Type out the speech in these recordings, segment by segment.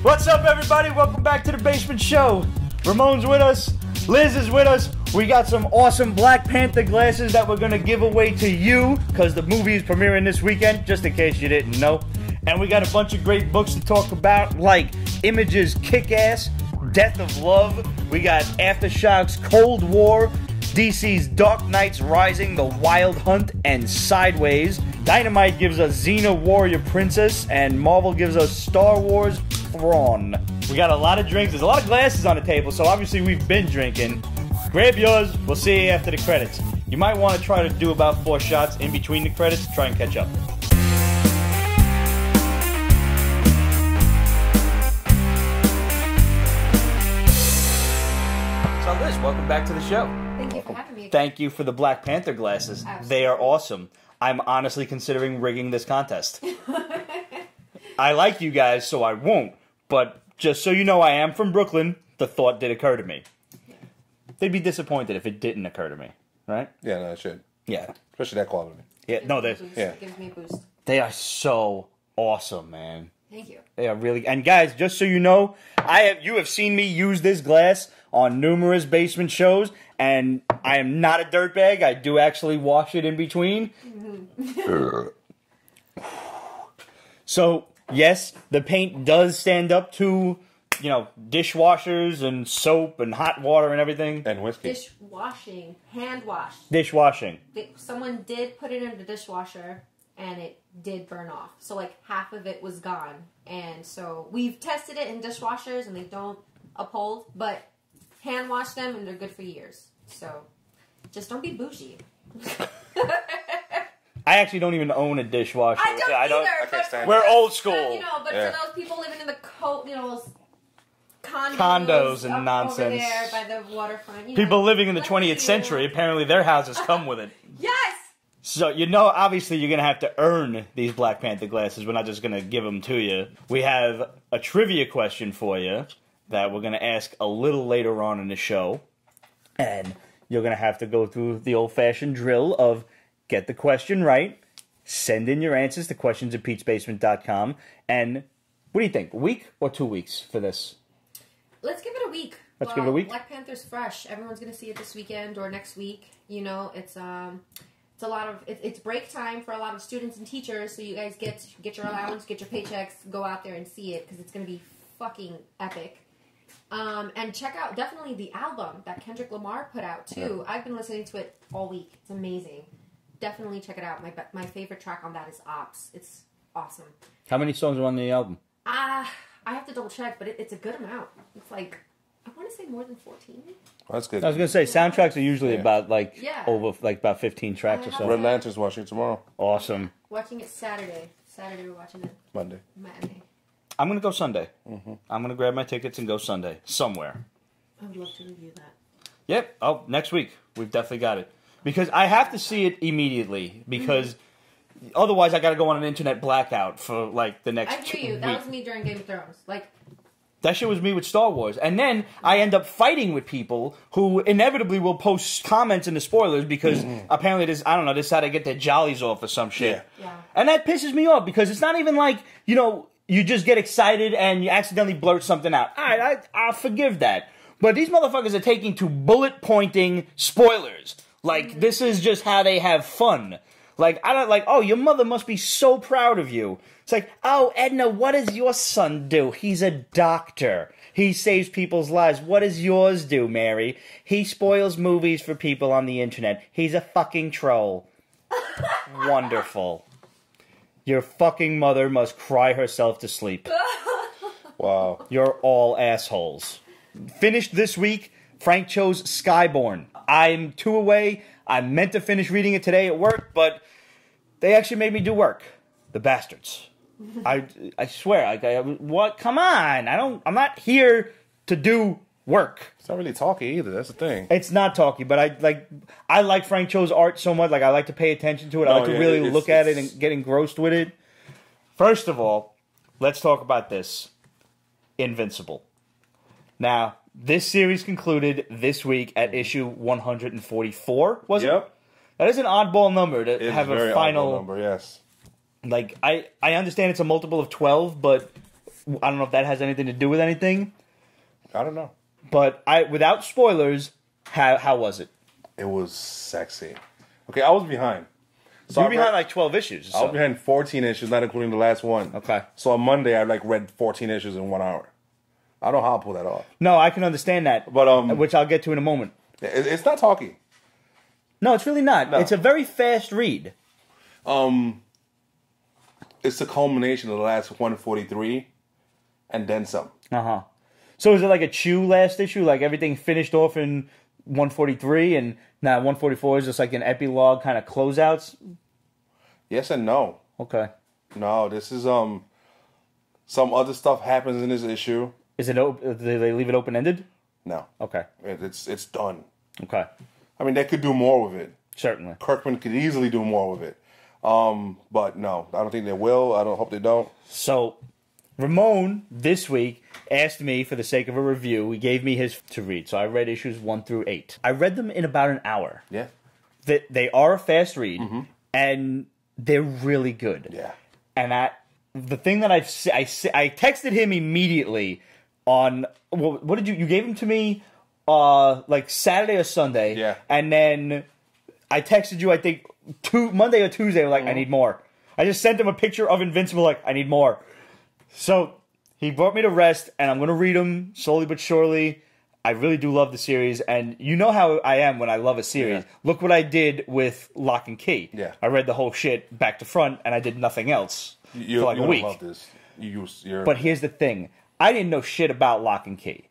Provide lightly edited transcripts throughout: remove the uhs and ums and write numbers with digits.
What's up, everybody? Welcome back to the Basement Show. Ramon's with us. Liz is with us. We got some awesome Black Panther glasses that we're going to give away to you because the movie is premiering this weekend, just in case you didn't know. And we got a bunch of great books to talk about, like Image's Kick-Ass, Death of Love. We got Aftershocks Cold War, DC's Dark Knight's Rising, The Wild Hunt, and Sideways. Dynamite gives us Xena Warrior Princess, and Marvel gives us Star Wars Thrawn. We got a lot of drinks. There's a lot of glasses on the table, so obviously we've been drinking. Grab yours. We'll see you after the credits. You might want to try to do about 4 shots in between the credits to try and catch up. So Liz, welcome back to the show. Thank you for having me. Thank you for the Black Panther glasses. Absolutely. They are awesome. I'm honestly considering rigging this contest. I like you guys, so I won't. But just so you know, I am from Brooklyn. The thought did occur to me. They'd be disappointed if it didn't occur to me, right? Yeah, no, it should. Yeah. Especially that quality. Yeah, no, they. Yeah. It gives me a boost. They are so awesome, man. Thank you. They are really. And guys, just so you know, you have seen me use this glass on numerous basement shows, and I am not a dirtbag. I do actually wash it in between. So yes, the paint does stand up to, you know, dishwashers and soap and hot water and everything. And whiskey. Dishwashing, hand wash. Dishwashing. Someone did put it in the dishwasher, and it did burn off. So like half of it was gone, and so we've tested it in dishwashers, and they don't uphold. But hand wash them, and they're good for years. So just don't be bougie. I actually don't even own a dishwasher. I don't either. We're old school. You know, but Yeah. for those people living in the those Condos and up nonsense. over there by the waterfront. You People know, living in the let 20th you- century, apparently their houses come with it. Yes. So, you know, obviously you're going to have to earn these Black Panther glasses. We're not just going to give them to you. We have a trivia question for you that we're going to ask a little later on in the show. And you're going to have to go through the old-fashioned drill of get the question right, send in your answers to questions@petesbasement.com, and what do you think, a week or 2 weeks for this? Let's give it a week. Let's give it a week? Black Panther's fresh. Everyone's going to see it this weekend or next week. You know, it's a lot of it's break time for a lot of students and teachers. So you guys get your allowance, get your paychecks, go out there and see it because it's going to be fucking epic. And check out definitely the album that Kendrick Lamar put out too. Yeah. I've been listening to it all week. It's amazing. Definitely check it out. My favorite track on that is Ops. It's awesome. How many songs are on the album? I have to double check, but it's a good amount. It's like, I want to say more than 14. Well, that's good. I was going to say, soundtracks are usually about about 15 tracks or so. Red Lantern's watching it tomorrow. Awesome. Watching it Saturday. Saturday we're watching it. Monday. Matinee. I'm going to go Sunday. Mm-hmm. I'm going to grab my tickets and go Sunday. Somewhere. I would love to review that. Yep. Oh, next week. We've definitely got it. Because I have to see it immediately. Because otherwise I got to go on an internet blackout for like the next 2 weeks. I hear you. That was me during Game of Thrones. Like, that shit was me with Star Wars. And then I end up fighting with people who inevitably will post comments in the spoilers because apparently this is how they get their jollies off or some shit. Yeah. And that pisses me off because it's not even like, you know, you just get excited and you accidentally blurt something out. All right, I'll forgive that. But these motherfuckers are taking to bullet-pointing spoilers. Like, this is just how they have fun. Like, I don't, like, oh, your mother must be so proud of you. It's like, oh, Edna, what does your son do? He's a doctor. He saves people's lives. What does yours do, Mary? He spoils movies for people on the internet. He's a fucking troll. Wonderful. Your fucking mother must cry herself to sleep. Wow. You're all assholes. Finished this week, Frank chose Skybourne. I'm 2 away. I meant to finish reading it today at work, but they actually made me do work. The bastards. I swear. What? Come on. I'm not here to do work. It's not really talky either. That's the thing. It's not talky, but I like Frank Cho's art so much. Like, I like to pay attention to it. I like to really look at it and get engrossed with it. First of all, let's talk about this. Invincible. Now, this series concluded this week at issue 144, was it? Yep. That is an oddball number to It's have a very a final oddball number, yes. Like, I understand it's a multiple of 12, but I don't know if that has anything to do with anything. I don't know. But without spoilers, how was it? It was sexy. Okay, I was behind. So you were behind like 12 issues. I was behind 14 issues, not including the last one. Okay. So on Monday, I read 14 issues in 1 hour. I don't know how I'll pull that off. No, I can understand that, But which I'll get to in a moment. It's not talky. No, it's really not. No. It's a very fast read. It's the culmination of the last 143, and then some. So is it like a chew last issue? Like everything finished off in 143, and now 144 is just like an epilogue kind of closeouts? Yes and no. Okay. No, this is some other stuff happens in this issue. Is it did they leave it open ended? No. Okay. It's done. Okay. I mean, they could do more with it. Certainly. Kirkman could easily do more with it. But no, I don't think they will. I don't hope they don't. So, Ramon this week asked me for the sake of a review. He gave me his to read. So I read issues 1 through 8. I read them in about an hour. Yeah. They are a fast read, and they're really good. Yeah. And the thing that I texted him immediately on, well, what did you gave him to me like Saturday or Sunday. Yeah. And then I texted you, I think, Monday or Tuesday, like, I need more. I just sent him a picture of Invincible, like, I need more. So he brought me to rest, and I'm going to read them slowly but surely. I really do love the series, and you know how I am when I love a series. Yeah. Look what I did with Lock and Key. Yeah. I read the whole shit back to front, and I did nothing else for like a week. Love this. But here's the thing. I didn't know shit about Lock and Key.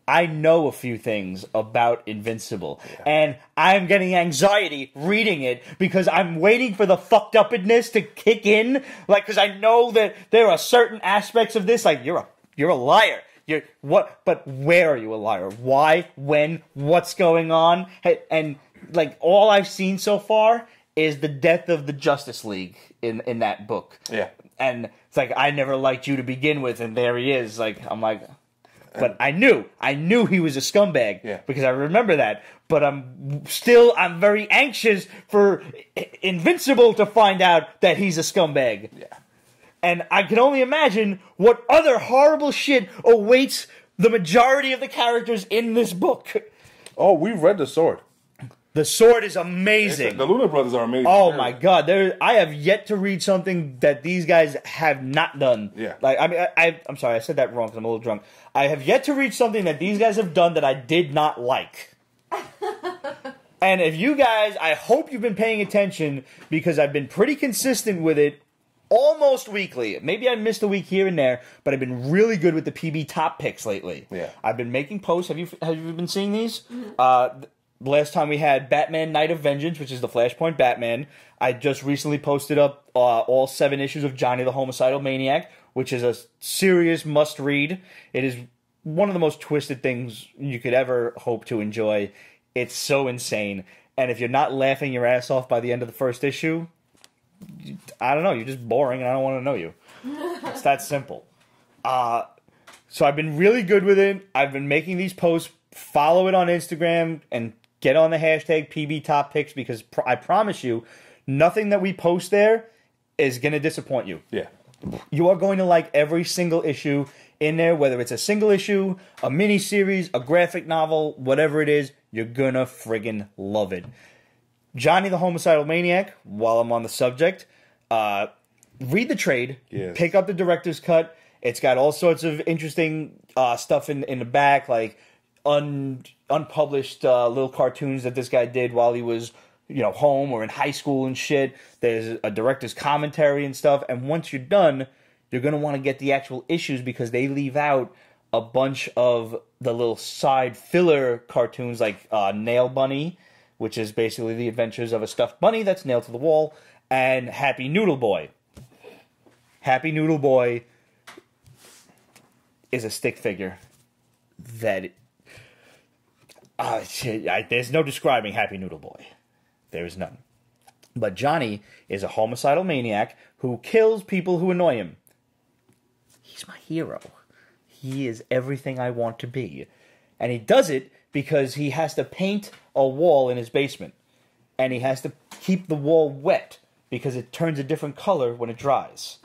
I know a few things about Invincible, and I'm getting anxiety reading it because I'm waiting for the fucked upness to kick in. Like, because I know that there are certain aspects of this, like you're a liar. You're what? But where are you a liar? Why? When? What's going on? And like all I've seen so far is the death of the Justice League in that book. Yeah, and it's like I never liked you to begin with, and there he is. Like I'm like. But I knew he was a scumbag because I remember that. But I'm very anxious for Invincible to find out that he's a scumbag. Yeah. And I can only imagine what other horrible shit awaits the majority of the characters in this book. Oh, we've read The Sword. The Sword is amazing. The Luna brothers are amazing. Oh my god, I have yet to read something that these guys have not done. Yeah. Like I mean, I'm sorry, I said that wrong because I'm a little drunk. I have yet to read something that these guys have done that I did not like. And if you guys, I hope you've been paying attention because I've been pretty consistent with it almost weekly. Maybe I missed a week here and there, but I've been really good with the PB top picks lately. Yeah. I've been making posts. Have you been seeing these? Last time we had Batman Night of Vengeance, which is the Flashpoint Batman. I just recently posted up all 7 issues of Johnny the Homicidal Maniac, which is a serious must-read. It is one of the most twisted things you could ever hope to enjoy. It's so insane. And if you're not laughing your ass off by the end of the first issue, I don't know, you're just boring and I don't want to know you. It's that simple. So I've been really good with it. I've been making these posts. Follow it on Instagram and get on the hashtag PB Top Picks because I promise you, nothing that we post there is going to disappoint you. Yeah. You are going to like every single issue in there, whether it's a single issue, a mini-series, a graphic novel, whatever it is, you're going to friggin' love it. Johnny the Homicidal Maniac, while I'm on the subject, read the trade, pick up the director's cut. It's got all sorts of interesting stuff in the back, like unpublished little cartoons that this guy did while he was, home or in high school and shit. There's a director's commentary and stuff. And once you're done, you're going to want to get the actual issues because they leave out a bunch of the little side filler cartoons like Nail Bunny, which is basically the adventures of a stuffed bunny that's nailed to the wall, and Happy Noodle Boy. Happy Noodle Boy is a stick figure that... there's no describing Happy Noodle Boy. There is none. But Johnny is a homicidal maniac who kills people who annoy him. He's my hero. He is everything I want to be. And he does it because he has to paint a wall in his basement. And he has to keep the wall wet because it turns a different color when it dries.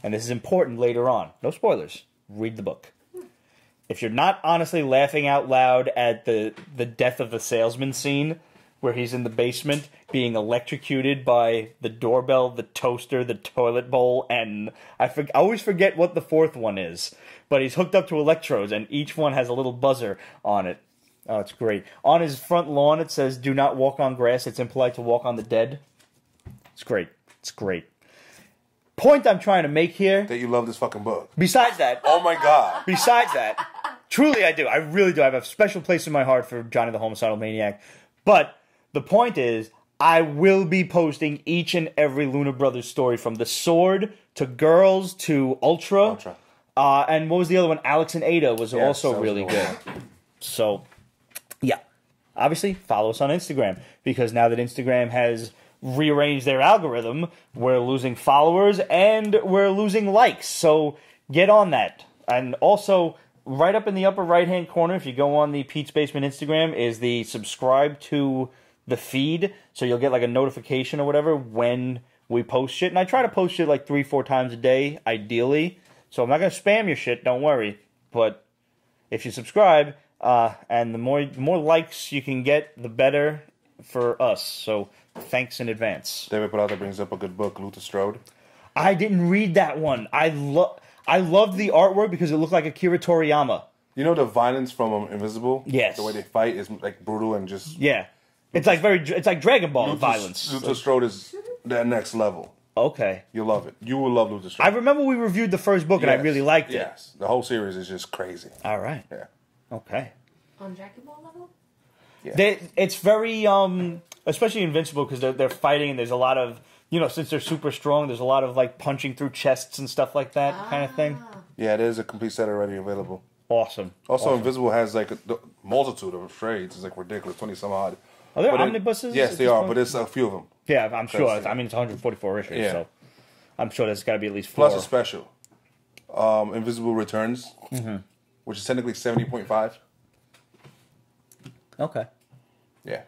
and this is important later on. No spoilers. Read the book. If you're not honestly laughing out loud at the death of the salesman scene, where he's in the basement being electrocuted by the doorbell, the toaster, the toilet bowl, and I always forget what the fourth one is. But he's hooked up to electrodes, and each one has a little buzzer on it. Oh, it's great. On his front lawn, it says, "Do not walk on grass. It's impolite to walk on the dead." It's great. It's great. Point I'm trying to make here... That you love this fucking book. Besides that... Oh, my God. Besides that, truly I do. I really do. I have a special place in my heart for Johnny the Homicidal Maniac. But... the point is, I will be posting each and every Luna Brothers story, from The Sword to Girls to Ultra. And what was the other one? Alex and Ada was also really good. So, yeah. Obviously, follow us on Instagram, because now that Instagram has rearranged their algorithm, we're losing followers and we're losing likes. So, get on that. And also, right up in the upper right-hand corner, if you go on the Pete's Basement Instagram, is the subscribe to... the feed, so you'll get like a notification or whatever when we post shit. And I try to post shit like 3-4 times a day, ideally. So I'm not going to spam your shit, don't worry. But if you subscribe, and the more likes you can get, the better for us. So thanks in advance. David Peralta brings up a good book, Luther Strode. I didn't read that one. I loved the artwork because it looked like Akira Toriyama. You know the violence from Invincible? Yes. The way they fight is like brutal and just... yeah. It's like Dragon Ball violence. Luther Strode is that next level. Okay. You'll love it. You will love Luther Strode. I remember we reviewed the first book and I really liked it. Yes. The whole series is just crazy. All right. Yeah. Okay. On Dragon Ball level? Yeah. It's very, especially Invincible, because they're fighting and there's a lot of, since they're super strong, there's a lot of like punching through chests and stuff like that kind of thing. Yeah, there's a complete set already available. Awesome. Also, awesome. Invisible has like a multitude of trades. It's like ridiculous, 20 some odd. Are there omnibuses? Yes, they are, but there's a few of them. Yeah, I'm sure. I mean, it's 144 issues, so I'm sure there's got to be at least 4. Plus a special. Invisible Returns, which is technically 70.5. Okay. Yeah.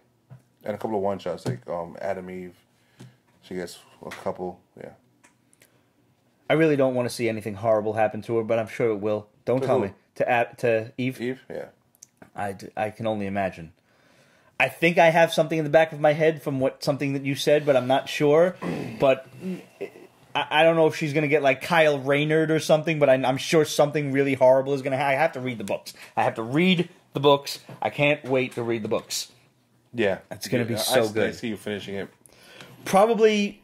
And a couple of one-shots, like Adam Eve. She gets a couple, yeah. I really don't want to see anything horrible happen to her, but I'm sure it will. Don't tell me. To Eve? Eve, yeah. I can only imagine. I think I have something in the back of my head from something that you said, but I'm not sure. But I don't know if she's going to get like Kyle Rayner or something, but I'm sure something really horrible is going to happen. I have to read the books. I have to read the books. I can't wait to read the books. Yeah. It's going to be so good. I see you finishing it. Probably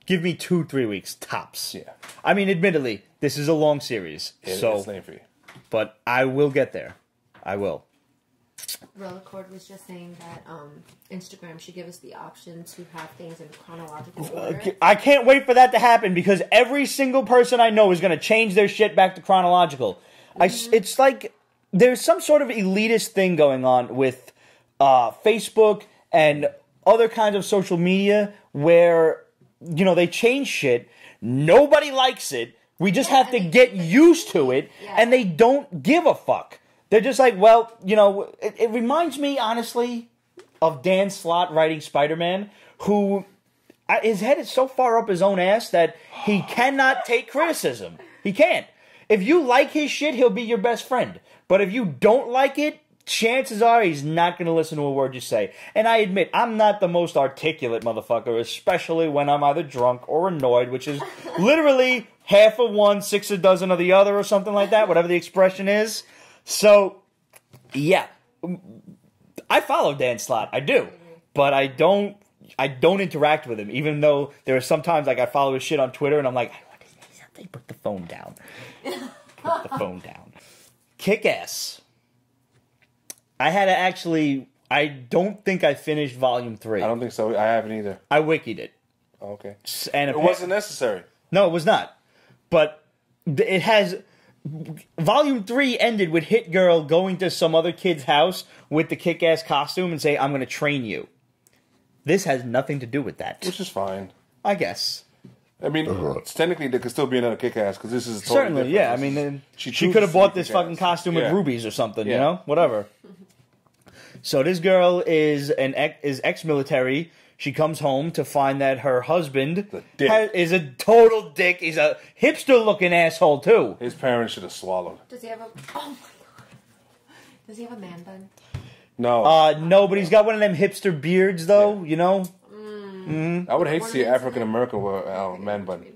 give me 2-3 weeks, tops. Yeah. I mean, admittedly, this is a long series. It's lengthy. But I will get there. I will. Relicord was just saying that Instagram should give us the option to have things in chronological order. I can't wait for that to happen, because every single person I know is going to change their shit back to chronological. It's like there's some sort of elitist thing going on with Facebook and other kinds of social media where, they change shit. Nobody likes it. We just have to get used to it, and they don't give a fuck. They're just like, well, it reminds me, honestly, of Dan Slott writing Spider-Man, who, his head is so far up his own ass that he cannot take criticism. He can't. If you like his shit, he'll be your best friend. But if you don't like it, chances are he's not going to listen to a word you say. And I admit, I'm not the most articulate motherfucker, especially when I'm either drunk or annoyed, which is literally half of one, 6 a dozen of the other, or something like that, whatever the expression is. So, yeah, I follow Dan Slott. I do, but I don't interact with him. Even though there are sometimes like I follow his shit on Twitter, and I'm like, I want to say something. Put the phone down. Put the phone down. Kick-Ass. I had to actually. I don't think I finished Volume 3. I don't think so. I haven't either. I wikied it. Okay. And it wasn't necessary. No, it was not. But it has. Volume 3 ended with Hit Girl going to some other kid's house with the Kick-Ass costume and say, I'm going to train you. This has nothing to do with that. Which is fine. I guess. I mean, technically there could still be another Kick-Ass, because this is totally certainly, different. Yeah. I mean, she could have bought this fucking costume with rubies or something, Whatever. So this girl is ex-military. She comes home to find that her husband dick. is a total dick. He's a hipster-looking asshole, too. His parents should have swallowed. Does he have a... Oh, my God. Does he have a man bun? No. No, but he's got one of them hipster beards, though, you know? I would hate to see an African-American with a man bun.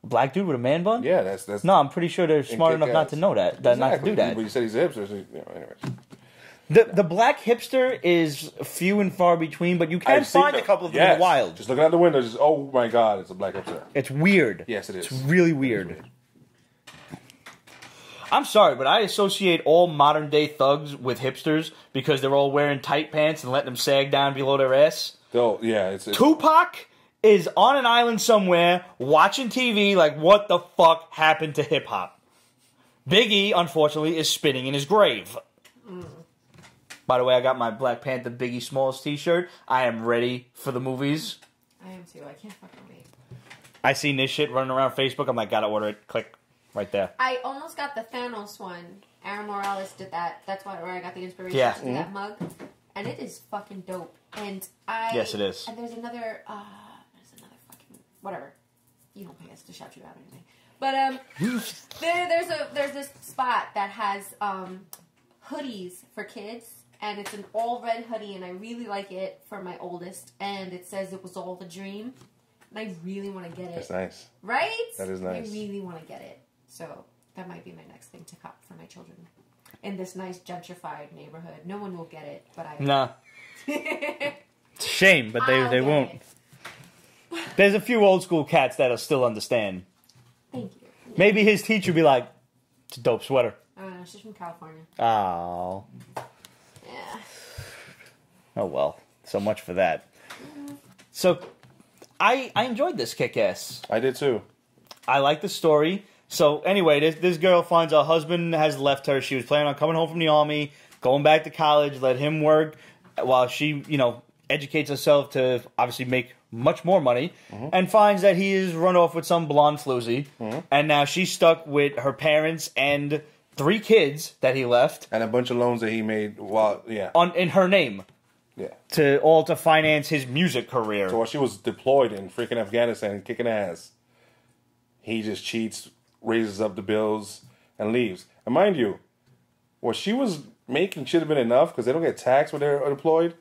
Black dude with a man bun? Yeah, that's... No, I'm pretty sure they're smart enough not to know that. Not to do that. But you said he's a hipster, so, anyways. The black hipster is few and far between, but you can find a couple of them in the wild. Just looking out the window, just, oh my God, it's a black hipster. It's weird. Yes, it is. It's really weird. I'm sorry, but I associate all modern-day thugs with hipsters because they're all wearing tight pants and letting them sag down below their ass. Oh, yeah, it's... Tupac is on an island somewhere watching TV like, what the fuck happened to hip-hop? Big E, unfortunately, is spinning in his grave. By the way, I got my Black Panther Biggie Smalls t-shirt. I am ready for the movies. I am too. I can't fucking wait. I seen this shit running around Facebook. I'm like, gotta order it. Click. Right there. I almost got the Thanos one. Aaron Morales did that. That's where I got the inspiration to do that mug. And it is fucking dope. And Yes, it is. And there's another fucking... Whatever. You don't pay us to shout you out or anything. But, there's this spot that has, hoodies for kids. And it's an all-red hoodie, and I really like it for my oldest. And it says it was all the dream. And I really want to get it. That's nice. Right? That is nice. I really want to get it. So that might be my next thing to cop for my children. In this nice gentrified neighborhood. No one will get it, but I... Nah. It's a shame, but they won't. It. There's a few old school cats that'll still understand. Thank you. Maybe his teacher would be like, it's a dope sweater. She's from California. Oh. Yeah. Oh well. So much for that. So, I enjoyed this Kick-Ass. I did too. I like the story. So anyway, this girl finds her husband has left her. She was planning on coming home from the army, going back to college, let him work while she, educates herself to obviously make much more money, and finds that he is run off with some blonde floozy, and now she's stuck with her parents and 3 kids that he left. And a bunch of loans that he made in her name. Yeah. To finance his music career. So while she was deployed in freaking Afghanistan kicking ass, he just cheats, raises up the bills, and leaves. And mind you, what she was making should have been enough because they don't get taxed when they're deployed.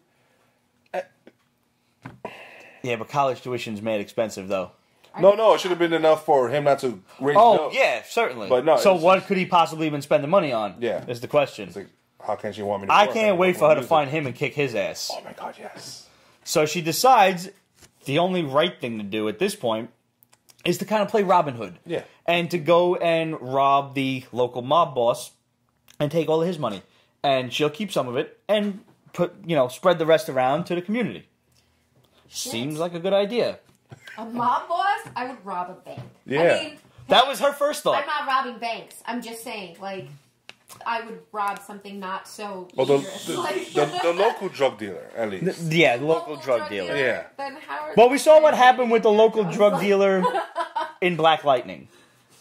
Yeah, but college tuition's made expensive, though. No, it should have been enough for him not to raise bills. Yeah, certainly. But no. So what could he possibly even spend the money on? Yeah. Is the question. It's like, how can she want me to I work? can't wait for her to find him and kick his ass. Oh my God, yes. So she decides the only right thing to do at this point is to kind of play Robin Hood. Yeah. And to go and rob the local mob boss and take all of his money. And she'll keep some of it and spread the rest around to the community. Shit. Seems like a good idea. A mob boss? I would rob a bank. Yeah. I mean, that was her first thought. I'm not robbing banks. I'm just saying, I would rob something not so dangerous. The local drug dealer, at least. The local drug dealer. Yeah. Then how Well, we saw what happened with the local drug dealer in Black Lightning.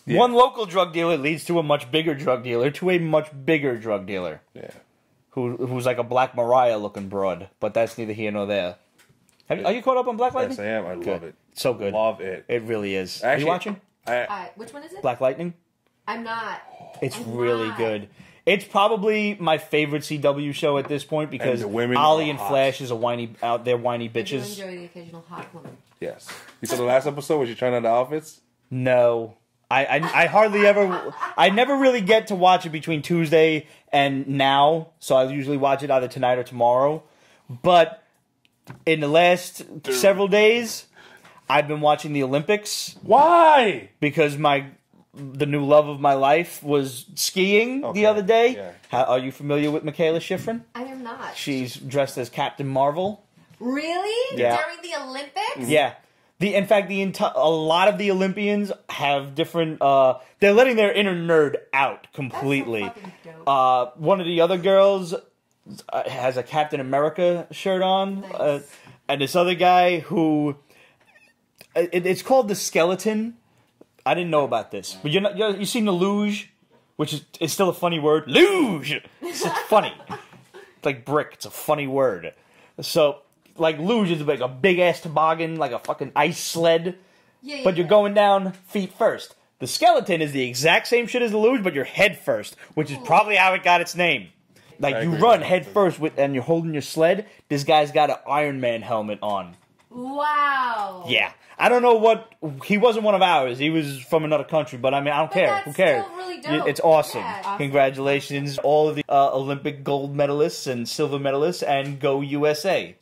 Yeah. One local drug dealer leads to a much bigger drug dealer to a much bigger drug dealer. Yeah. Who's like a Black Mariah looking broad, but that's neither here nor there. Are you caught up on Black Lightning? Yes, I am. I love it. So good. Love it. It really is. Actually, are you watching? Which one is it? Black Lightning? I'm not. It's really good. It's probably my favorite CW show at this point because Ollie and Flash is whiny bitches. I do enjoy the occasional hot woman. Yes. You saw the last episode where she trying on the outfits? No. I hardly ever... I never really get to watch it between Tuesday and now, so I usually watch it either tonight or tomorrow. But in the last several days, I've been watching the Olympics. Why? Because the new love of my life was skiing the other day. Yeah. Are you familiar with Michaela Schifrin? I am not. She's dressed as Captain Marvel. Really? Yeah. During the Olympics? Yeah. In fact, a lot of the Olympians have different... they're letting their inner nerd out completely. That's so fucking dope. One of the other girls has a Captain America shirt on. Nice. And this other guy who... it's called the Skeleton. I didn't know about this. But you've seen the luge, which is still a funny word. Luge! It's funny. It's like brick. It's a funny word. So like luge is like a big ass toboggan, like a fucking ice sled. Yeah, But you're going down feet first. The skeleton is the exact same shit as the luge, but you're head first, which is probably how it got its name. Like, you run head first and you're holding your sled. This guy's got an Iron Man helmet on. Wow. Yeah. I don't know what... He wasn't one of ours. He was from another country, but I mean, I don't care. Who cares? Still really dope. It's awesome. Yeah, awesome. Congratulations, all of the Olympic gold medalists and silver medalists, and go USA.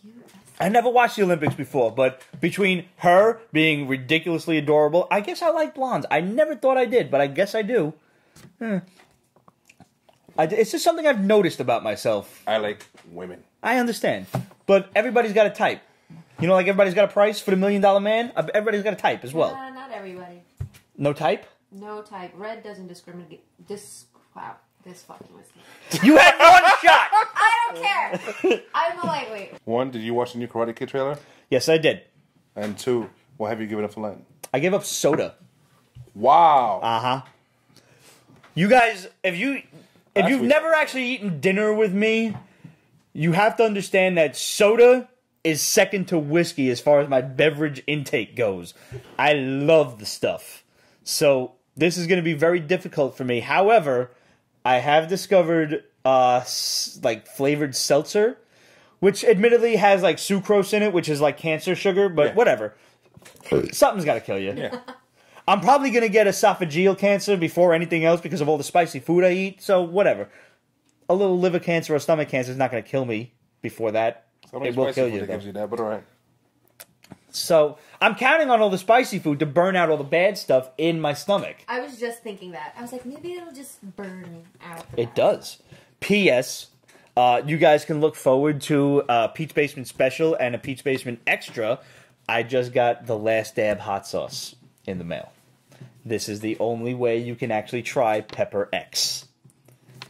I never watched the Olympics before, but between her being ridiculously adorable, I guess I like blondes. I never thought I did, but I guess I do. It's just something I've noticed about myself. I like women. I understand, but everybody's got a type. You know, like everybody's got a price for the $1 Million Man. Everybody's got a type as well. Not everybody. No type? No type. Red doesn't discriminate. Wow. This fucking whiskey. You had one shot! I don't care! I'm a lightweight. 1, did you watch the new Karate Kid trailer? Yes, I did. And 2, what have you given up for Lent? I gave up soda. Wow. Uh-huh. You guys, if you've never actually eaten dinner with me, you have to understand that soda is second to whiskey as far as my beverage intake goes. I love the stuff. So this is going to be very difficult for me. However, I have discovered like flavored seltzer, which admittedly has like sucrose in it, which is like cancer sugar, but whatever. Something's got to kill you. Yeah. I'm probably going to get esophageal cancer before anything else because of all the spicy food I eat, so whatever. A little liver cancer or stomach cancer is not going to kill me before that. It will kill you. That gives you that, but all right. So I'm counting on all the spicy food to burn out all the bad stuff in my stomach. I was just thinking that. I was like, maybe it'll just burn out. It does. P.S. You guys can look forward to a Pete's Basement special and a Pete's Basement extra. I just got the Last Dab hot sauce in the mail. This is the only way you can actually try Pepper X.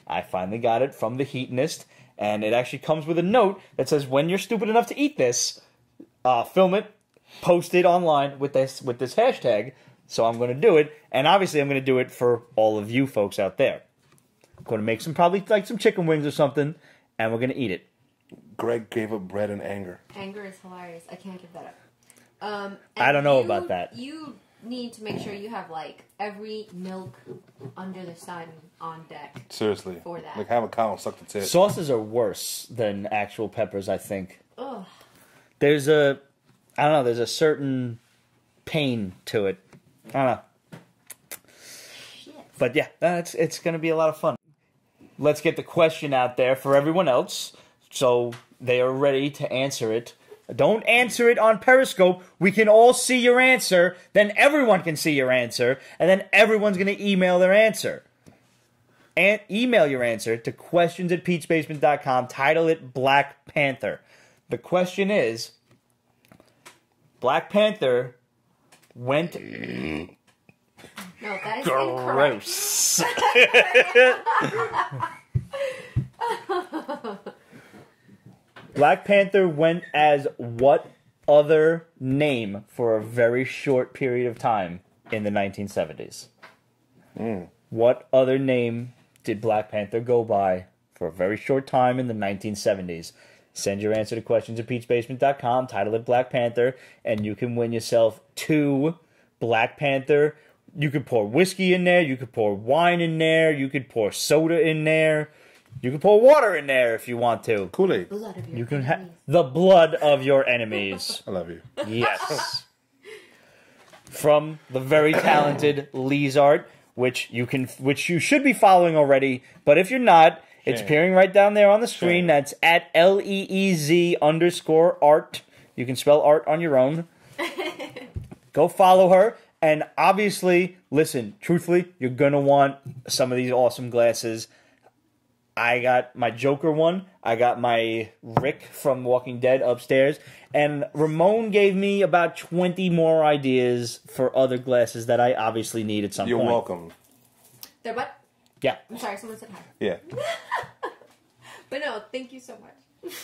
I finally got it from the Heatonist, and it actually comes with a note that says, when you're stupid enough to eat this, film it, post it online with this hashtag. So I'm going to do it, and obviously I'm going to do it for all of you folks out there. I'm going to make probably like some chicken wings or something, and we're going to eat it. Greg gave up bread in anger. Anger is hilarious. I can't give that up. I don't know about that. You need to make sure you have like every milk under the sun on deck. Seriously. For that. Like have a cow suck the tit. Sauces are worse than actual peppers, I think. Ugh. There's a certain pain to it. I don't know. Shit. But yeah, it's going to be a lot of fun. Let's get the question out there for everyone else so they are ready to answer it. Don't answer it on Periscope. We can all see your answer. Then everyone can see your answer. And then everyone's going to email their answer. And email your answer to questions@petesbasement.com. Title it Black Panther. The question is, Black Panther went... No, that is gross. Black Panther went as what other name for a very short period of time in the 1970s? What other name did Black Panther go by for a very short time in the 1970s? Send your answer to questions@petesbasement.com, title it Black Panther, and you can win yourself 2 Black Panther. You could pour whiskey in there, you could pour wine in there, you could pour soda in there. You can pour water in there if you want to. Kool-Aid. Blood of your You can enemies. the blood of your enemies. I love you. Yes. From the very talented Leezart, which you should be following already, but if you're not, it's appearing right down there on the screen. That's at LEEZ_art. You can spell art on your own. Go follow her. And obviously, listen, truthfully, you're going to want some of these awesome glasses. I got my Joker one. I got my Rick from Walking Dead upstairs. And Ramon gave me about 20 more ideas for other glasses that I obviously need at some You're point. welcome. They're what? Yeah. I'm sorry, someone said hi. Yeah. But no, thank you so much.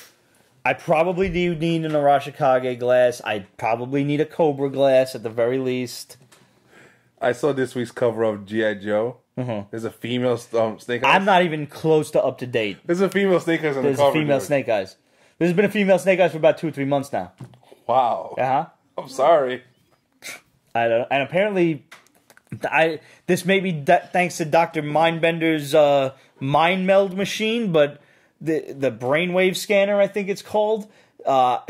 I probably do need an Arashikage glass. I probably need a Cobra glass at the very least. I saw this week's cover of G.I. Joe. There's a female snake eyes. I'm not even close to up to date. There's a female snake eyes on the There's cover. a female dude. snake eyes. There's been a female Snake Eyes for about 2 or 3 months now. Wow. Uh-huh. I'm sorry. I don't, and apparently, this may be thanks to Dr. Mindbender's mind meld machine, but the brainwave scanner, I think it's called,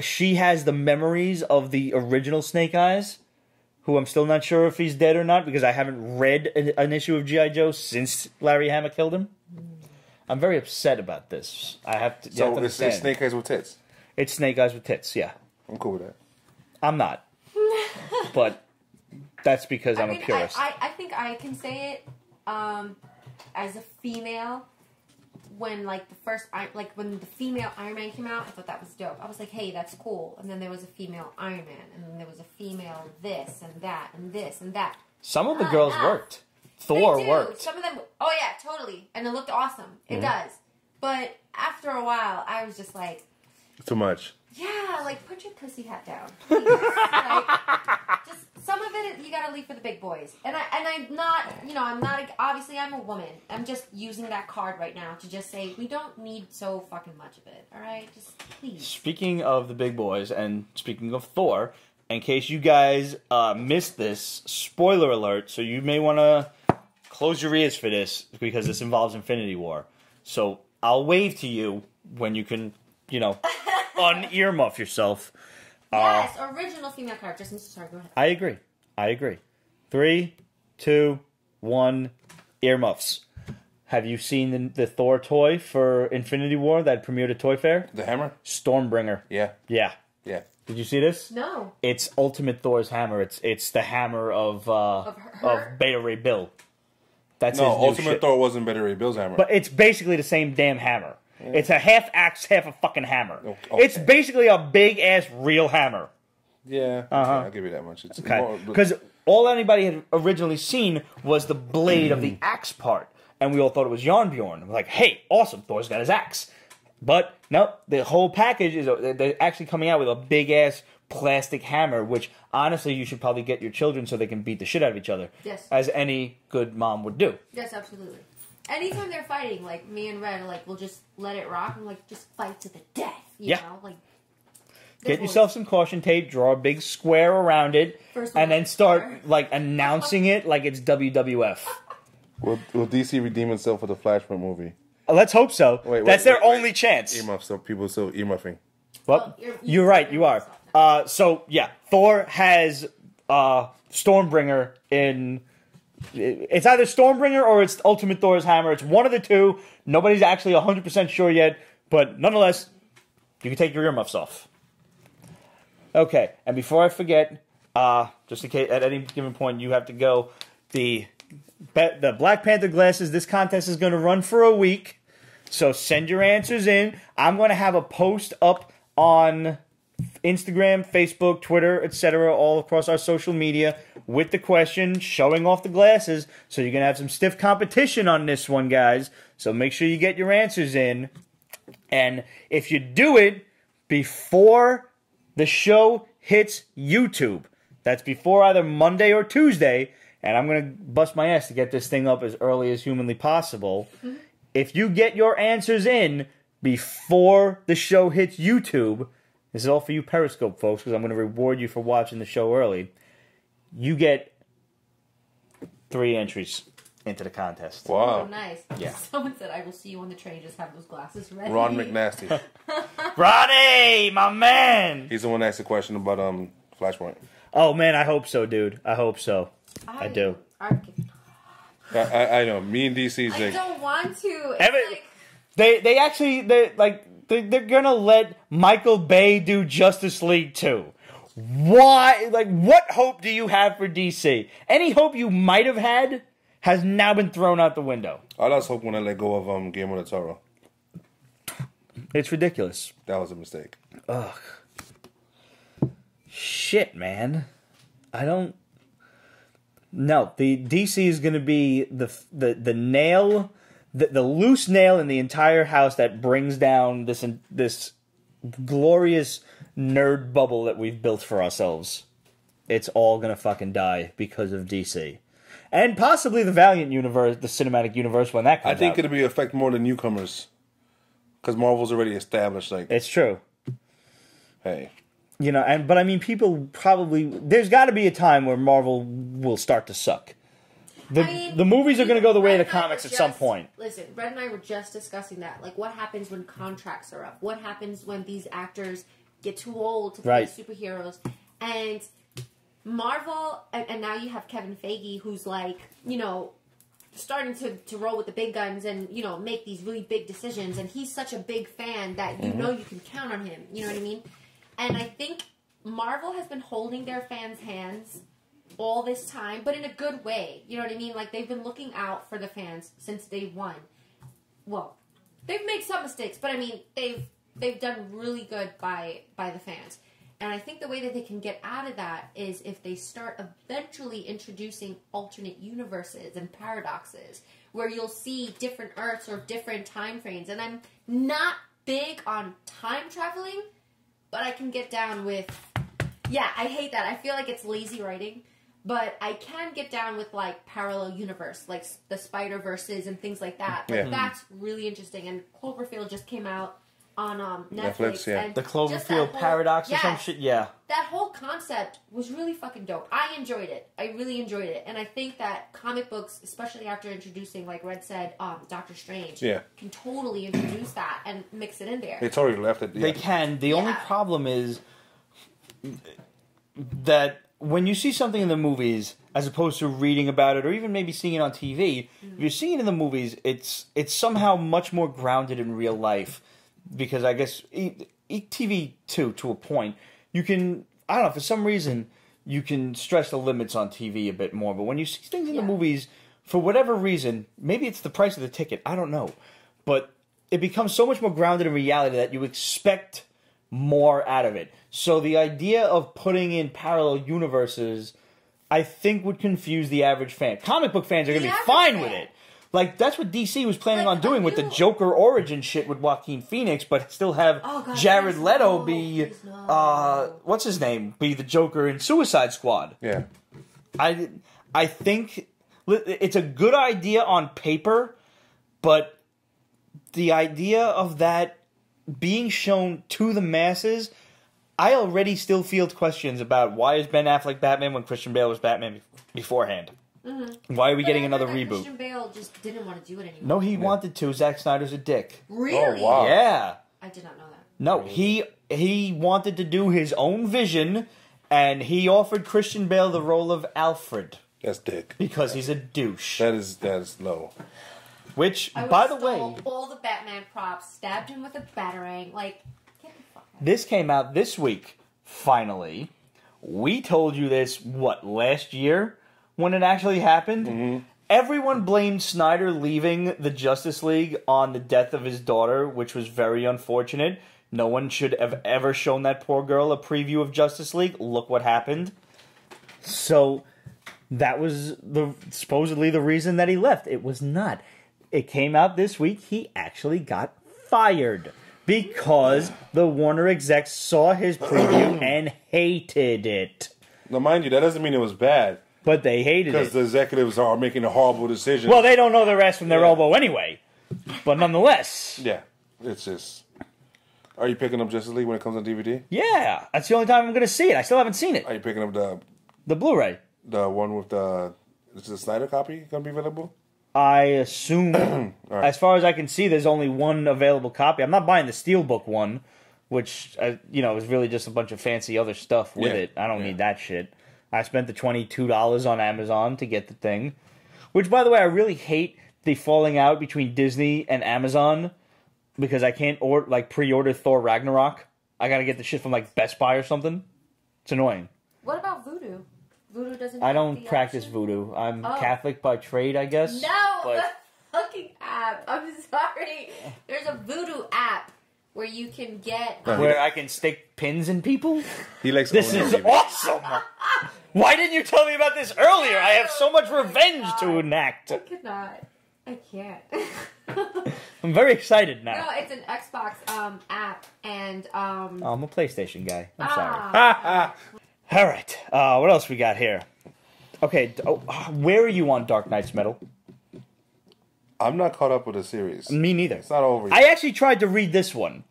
she has the memories of the original Snake Eyes, who I'm still not sure if he's dead or not, because I haven't read an issue of G.I. Joe since Larry Hama killed him. I'm very upset about this. I have to. So it's Snake Eyes with tits. It's Snake Eyes with tits. Yeah, I'm cool with that. I'm not, but that's because I'm a purist. I think I can say it as a female. When when the female Iron Man came out, I thought that was dope. I was like, hey, that's cool. And then there was a female Iron Man, and then there was a female this and that and this and that. Some of the girls worked. Thor worked. Some of them. Oh yeah, totally. And it looked awesome. It does. But after a while, I was just like, too much. Yeah, like put your pussy hat down. Please. Like, just some of it you gotta leave for the big boys. And I'm not, I'm not. Obviously, I'm a woman. I'm just using that card right now to just say we don't need so fucking much of it. All right, just please. Speaking of the big boys, and speaking of Thor, in case you guys missed this, spoiler alert. So you may want to close your ears for this because this involves Infinity War. So I'll wave to you when you can, un-earmuff yourself. Yes, original female characters. Sorry, go ahead. I agree. 3, 2, 1, earmuffs. Have you seen the Thor toy for Infinity War that premiered at Toy Fair? The hammer? Stormbringer. Yeah. Yeah. Yeah. Did you see this? No. It's Ultimate Thor's hammer. It's the hammer of Beta Ray Bill. That's his new Ultimate shit. Thor wasn't Beta Ray Bill's hammer. But it's basically the same damn hammer. Yeah. It's a half axe, half a fucking hammer. Okay. It's basically a big ass real hammer. Yeah. Okay, I'll give you that much. It's okay. Because all anybody had originally seen was the blade of the axe part, and we all thought it was Yarnbjorn. We're like, hey, awesome, Thor's got his axe. But no, the whole package is they're actually coming out with a big ass plastic hammer, which honestly you should probably get your children so they can beat the shit out of each other. Yes. As any good mom would do. Yes, absolutely. Anytime they're fighting, like me and Red, we'll just let it rock and just fight to the death. You know, get yourself some caution tape, draw a big square around it, and then start announcing it like it's WWF. Will DC redeem itself for the Flashpoint movie? Let's hope so. That's their only chance. Earmuff, so people still earmuffing. Well, you're right. You are. So yeah, Thor has Stormbringer in. It's either Stormbringer or it's Ultimate Thor's hammer. It's one of the two. Nobody's actually 100% sure yet, but nonetheless, you can take your earmuffs off. Okay, and before I forget, just in case at any given point you have to go, the Black Panther glasses. This contest is going to run for a week, so send your answers in. I'm going to have a post up on Instagram, Facebook, Twitter, etc., all across our social media with the question, showing off the glasses. So you're going to have some stiff competition on this one, guys. So make sure you get your answers in. And if you do it before the show hits YouTube, that's before either Monday or Tuesday, and I'm going to bust my ass to get this thing up as early as humanly possible. Mm-hmm. If you get your answers in before the show hits YouTube, this is all for you Periscope folks, because I'm going to reward you for watching the show early. You get 3 entries into the contest. Wow. Oh, nice. Yeah. Someone said, I will see you on the train, just have those glasses ready. Ron McNasty. Ronnie, my man! He's the one that asked the question about Flashpoint. Oh, man, I hope so, dude. I hope so. I do. I know. Me and DC's I don't want to. They're gonna let Michael Bay do Justice League 2. Why? What hope do you have for DC? Any hope you might have had has now been thrown out the window. I lost hope when I let go of Guillermo del Toro. It's ridiculous. That was a mistake. Ugh. Shit, man. I don't. No, the DC is going to be the nail, the loose nail in the entire house that brings down this glorious nerd bubble that we've built for ourselves. It's all going to fucking die because of DC. And possibly the Valiant universe, the cinematic universe, when that comes out. I think it'll affect more the newcomers. Because Marvel's already established. It's true. Hey. You know, but I mean, people probably... There's got to be a time where Marvel will start to suck. The movies are going to go the way of the comics at some point. Listen, Brett and I were just discussing that. Like, what happens when contracts are up? What happens when these actors get too old to play superheroes? And Marvel, and now you have Kevin Feige, who's like, you know, starting to roll with the big guns and, you know, make these really big decisions. And he's such a big fan that you know you can count on him. You know what I mean? And I think Marvel has been holding their fans' hands all this time, but in a good way. You know what I mean? Like, they've been looking out for the fans since day one. Well, they've made some mistakes, but I mean, they've done really good by the fans. And I think the way that they can get out of that is if they start eventually introducing alternate universes and paradoxes, where you'll see different Earths or different time frames. And I'm not big on time traveling, but I can get down with... Yeah, I hate that. I feel like it's lazy writing. But I can get down with, like, parallel universe, like the Spider-Verses and things like that. Like, that's really interesting. And Cloverfield just came out on Netflix. And the Cloverfield paradox or some shit, yeah. That whole concept was really fucking dope. I enjoyed it. I really enjoyed it. And I think that comic books, especially after introducing, like Red said, Doctor Strange, can totally introduce that and mix it in there. It's already left it. Yeah. They can. The only problem is that when you see something in the movies, as opposed to reading about it or even maybe seeing it on TV, if you're seeing it in the movies, it's somehow much more grounded in real life. Because I guess TV too, to a point, you can, I don't know, for some reason, you can stress the limits on TV a bit more. But when you see things in the movies, for whatever reason, maybe it's the price of the ticket, I don't know. But it becomes so much more grounded in reality that you expect more out of it. So the idea of putting in parallel universes, I think, would confuse the average fan. Comic book fans are going to be fine with it. Like, that's what DC was planning on doing with the Joker origin shit with Joaquin Phoenix, but still have Jared Leto be, what's his name, be the Joker in Suicide Squad. Yeah. I think it's a good idea on paper, but the idea of that being shown to the masses, I already still field questions about why is Ben Affleck Batman when Christian Bale was Batman beforehand. Mm-hmm. Why are we getting another reboot? Christian Bale just didn't want to do it anymore. No, he wanted to. Zack Snyder's a dick. Really? Oh, wow. Yeah. I did not know that. No, he wanted to do his own vision, and he offered Christian Bale the role of Alfred. That's dick. Because he's a douche. That is low. Which, by the way... all the Batman props, stabbed him with a batarang, like, get the fuck out. This came out this week, finally. We told you this, last year? When it actually happened, everyone blamed Snyder leaving the Justice League on the death of his daughter, which was very unfortunate. No one should have ever shown that poor girl a preview of Justice League. Look what happened. So, that was supposedly the reason that he left. It was not. It came out this week. He actually got fired because the Warner execs saw his preview and hated it. Now, mind you, that doesn't mean it was bad. But they hated it. Because the executives are making a horrible decision. Well, they don't know their ass from their elbow anyway. But nonetheless. Yeah. It's just... Are you picking up Justice League when it comes on DVD? Yeah. That's the only time I'm going to see it. I still haven't seen it. Are you picking up the Blu-ray? The one with the... Is the Snyder copy going to be available? I assume... right. As far as I can see, there's only one available copy. I'm not buying the Steelbook one, which, is really just a bunch of fancy other stuff with it. I don't need that shit. I spent the $22 on Amazon to get the thing. Which, by the way, I really hate the falling out between Disney and Amazon because I can't pre-order Thor Ragnarok. I gotta get the shit from Best Buy or something. It's annoying. What about Voodoo? Voodoo doesn't. I don't practice voodoo. I'm Catholic by trade, I guess. No, the fucking app. I'm sorry. There's a Voodoo app where you can get where I can stick pins in people. He likes. This is awesome. Why didn't you tell me about this earlier? I have so much revenge to enact. I could not. I can't. I'm very excited now. No, it's an Xbox app, and I'm a PlayStation guy. I'm sorry. All right. What else we got here? Okay. Where are you on Dark Knight's Metal? I'm not caught up with the series. Me neither. It's not over yet. I actually tried to read this one,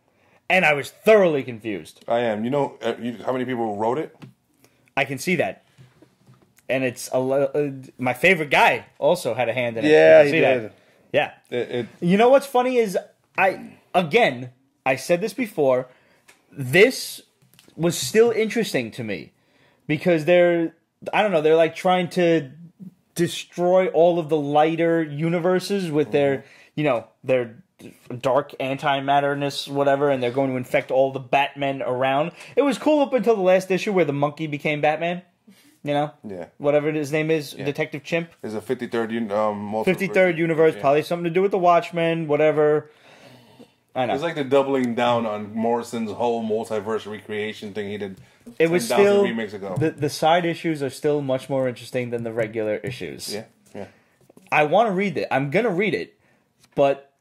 And I was thoroughly confused. I am. You know how many people wrote it? I can see that. And it's my favorite guy also had a hand in it. Yeah, he did. That. Yeah. You know what's funny is, I said this before, this was still interesting to me. Because they're like trying to destroy all of the lighter universes with their dark antimatterness, whatever, and they're going to infect all the Batmen around. It was cool up until the last issue where the monkey became Batman. You know? Yeah. Whatever his name is, Detective Chimp. There's a 53rd 53rd universe, probably something to do with the Watchmen, whatever. I know. It's like they're doubling down on Morrison's whole multiverse recreation thing he did. It was still remakes ago. The side issues are still much more interesting than the regular issues. Yeah. I want to read it. I'm gonna read it, but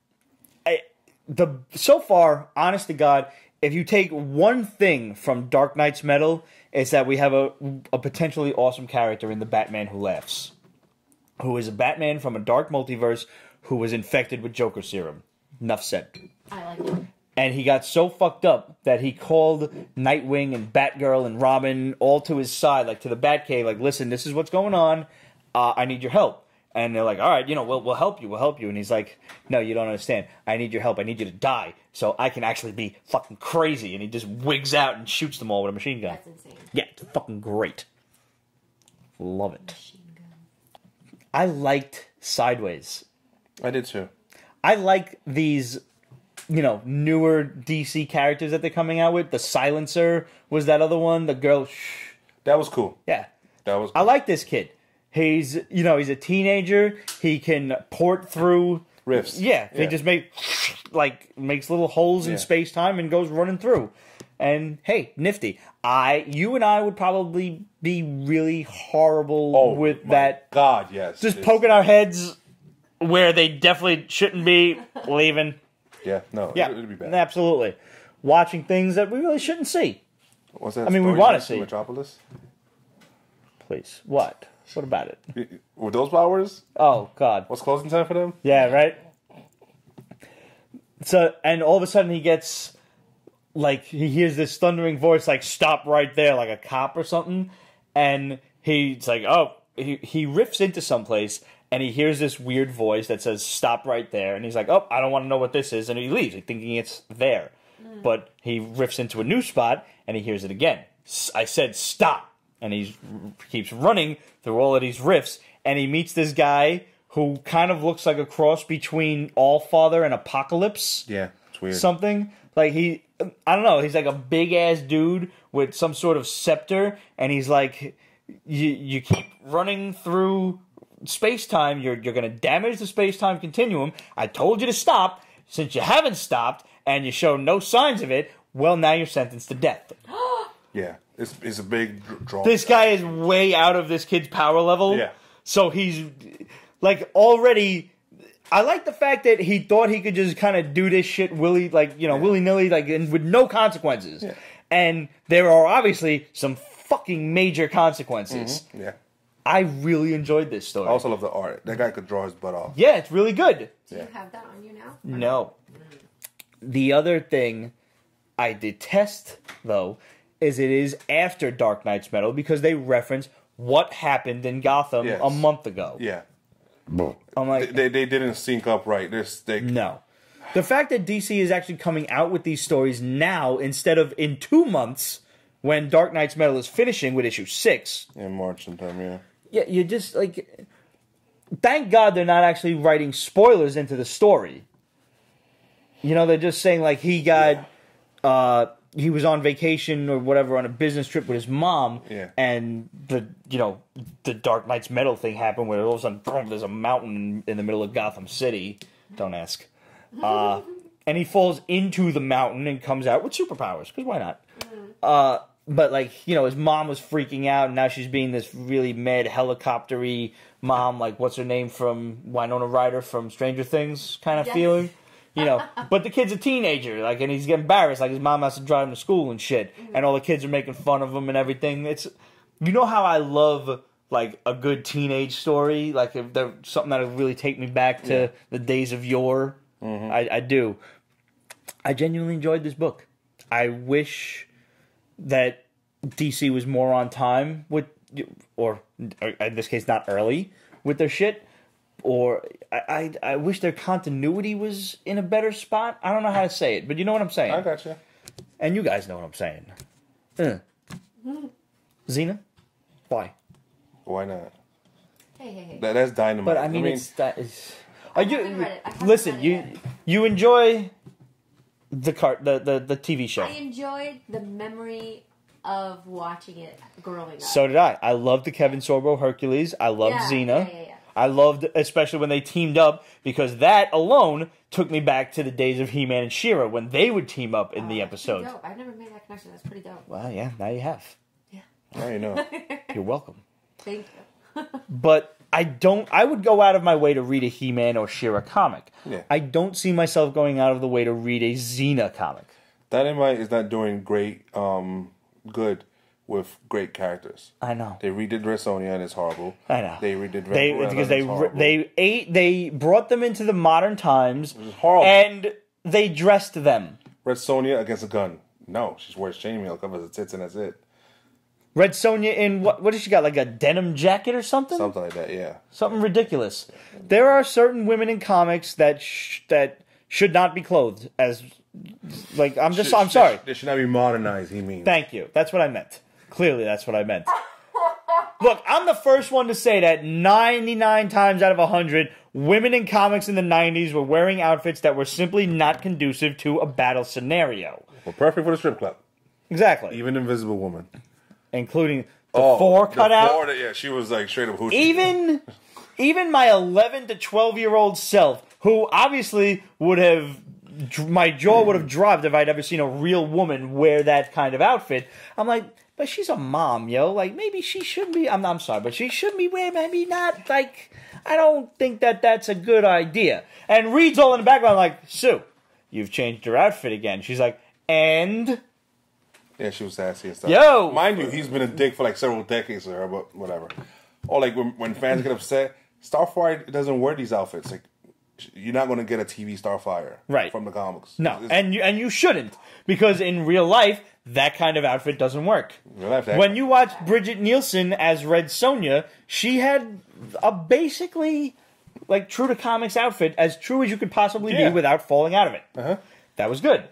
so far, honest to God, if you take one thing from Dark Knight's Metal, it's that we have a potentially awesome character in the Batman Who Laughs, who is a Batman from a dark multiverse who was infected with Joker serum. Enough said. I like it. And he got so fucked up that he called Nightwing and Batgirl and Robin all to his side, like to the Batcave, like, listen, this is what's going on. I need your help. And they're like, all right, we'll help you. And he's like, no, you don't understand. I need your help. I need you to die so I can actually be fucking crazy. And he just wigs out and shoots them all with a machine gun. That's insane. Yeah, it's fucking great. Love it. Machine gun. I liked Sideways. I did too. I like these, newer DC characters that they're coming out with. The Silencer was that other one. The girl, shh. That was cool. Yeah. That was I cool. like this kid. He's a teenager. He can port through rifts. Yeah. He just makes little holes in space-time and goes running through. And hey, nifty. You and I would probably be really horrible with that. God, yes. Just poking our heads where they definitely shouldn't be, leaving. Yeah, no, yeah, it'd be bad. Absolutely. Watching things that we really shouldn't see. What's that? I mean, we want to see. Metropolis? Please. What? What about it? With those powers? Oh, God. What's closing time for them? Yeah, right? So, and all of a sudden he gets, he hears this thundering voice, stop right there, like a cop or something. And he's like, oh, he riffs into someplace, and he hears this weird voice that says, stop right there. And he's like, oh, I don't want to know what this is. And he leaves, thinking it's there. But he riffs into a new spot, and he hears it again. I said, stop. And he keeps running through all of these riffs, and he meets this guy who kind of looks like a cross between Allfather and Apocalypse. Yeah, it's weird. Something. I don't know, he's like a big-ass dude with some sort of scepter, and he's like, you keep running through space-time, you're going to damage the space-time continuum. I told you to stop. Since you haven't stopped, and you show no signs of it, well, now you're sentenced to death. Yeah, it's a big draw. This guy is way out of this kid's power level. Yeah. So he's, already... I like the fact that he thought he could just kind of do this shit willy-nilly, and with no consequences. Yeah. And there are obviously some fucking major consequences. Mm-hmm. Yeah. I really enjoyed this story. I also love the art. That guy could draw his butt off. Yeah, it's really good. Do you have that on you now? No. The other thing I detest, though, is it is after Dark Knight's Metal, because they reference what happened in Gotham a month ago. Yeah. I'm like... They didn't sync up right. No. The fact that DC is actually coming out with these stories now instead of in 2 months when Dark Knight's Metal is finishing with issue 6. In March sometime, yeah. Yeah, you're just, thank God they're not actually writing spoilers into the story. They're just saying, he got... he was on vacation or whatever on a business trip with his mom, and the Dark Knight's Metal thing happened where all of a sudden, boom, there's a mountain in the middle of Gotham City. Don't ask. And he falls into the mountain and comes out with superpowers, because why not? But, his mom was freaking out, and now she's being this really mad helicopter-y mom, what's her name from Winona Ryder from Stranger Things kind of feeling. But the kid's a teenager, and he's getting embarrassed, his mom has to drive him to school and shit, and all the kids are making fun of him and everything. How I love, a good teenage story, if there's something that'll really take me back to the days of yore. Mm-hmm. I do. I genuinely enjoyed this book. I wish that DC was more on time with, or in this case, not early with their shit. Or I wish their continuity was in a better spot. I don't know how to say it, but you know what I'm saying. I gotcha. And you guys know what I'm saying. Xena? Why? Why not? Hey. That's dynamite. But I mean, it's that is. Listen, you enjoy the TV show. I enjoyed the memory of watching it growing up. So did I. I loved the Kevin Sorbo Hercules. I loved Xena. Yeah. I loved, especially when they teamed up, because that alone took me back to the days of He-Man and She-Ra when they would team up in the episodes. Dope. I never made that connection. That's pretty dope. Well, yeah, now you have. Yeah. Now you know. You're welcome. Thank you. But I would go out of my way to read a He-Man or She-Ra comic. Yeah. I don't see myself going out of the way to read a Xena comic. Dynamite is not doing great, good with great characters. I know. They redid Red Sonja and it's horrible. I know. They redid they brought them into the modern times. It was horrible. And they dressed them. Red Sonja against a gun. No, she wears chainmail, covers her tits, and that's it. Red Sonja in what does she got, like a denim jacket or something? Something like that, yeah. Something ridiculous. There are certain women in comics that should not be clothed as, like, I'm sorry. They should not be modernized, he means. Thank you. That's what I meant. Clearly, that's what I meant. Look, I'm the first one to say that 99 times out of 100, women in comics in the 90s were wearing outfits that were simply not conducive to a battle scenario. Well, perfect for the strip club. Exactly. Even Invisible Woman. Including the Thor cutout. Yeah, she was like straight up hoochie. Even my 11 to 12-year-old self, who obviously would have... My jaw would have dropped if I'd ever seen a real woman wear that kind of outfit. I'm like, but she's a mom, yo. Like, maybe she shouldn't be... I'm sorry, but she shouldn't be wearing... Maybe not, like... I don't think that's a good idea. And Reed's all in the background like, Sue, you've changed your outfit again. She's like, and... Yeah, she was sassy and stuff. Yo! Mind you, he's been a dick for like several decades to her, but whatever. Or like when fans get upset, Starfire doesn't wear these outfits. Like, you're not going to get a TV Starfire from the comics. No, and you shouldn't, because in real life, that kind of outfit doesn't work. When you watch Bridget Nielsen as Red Sonja, she had a basically like true to comics outfit, as true as you could possibly be without falling out of it. That was good.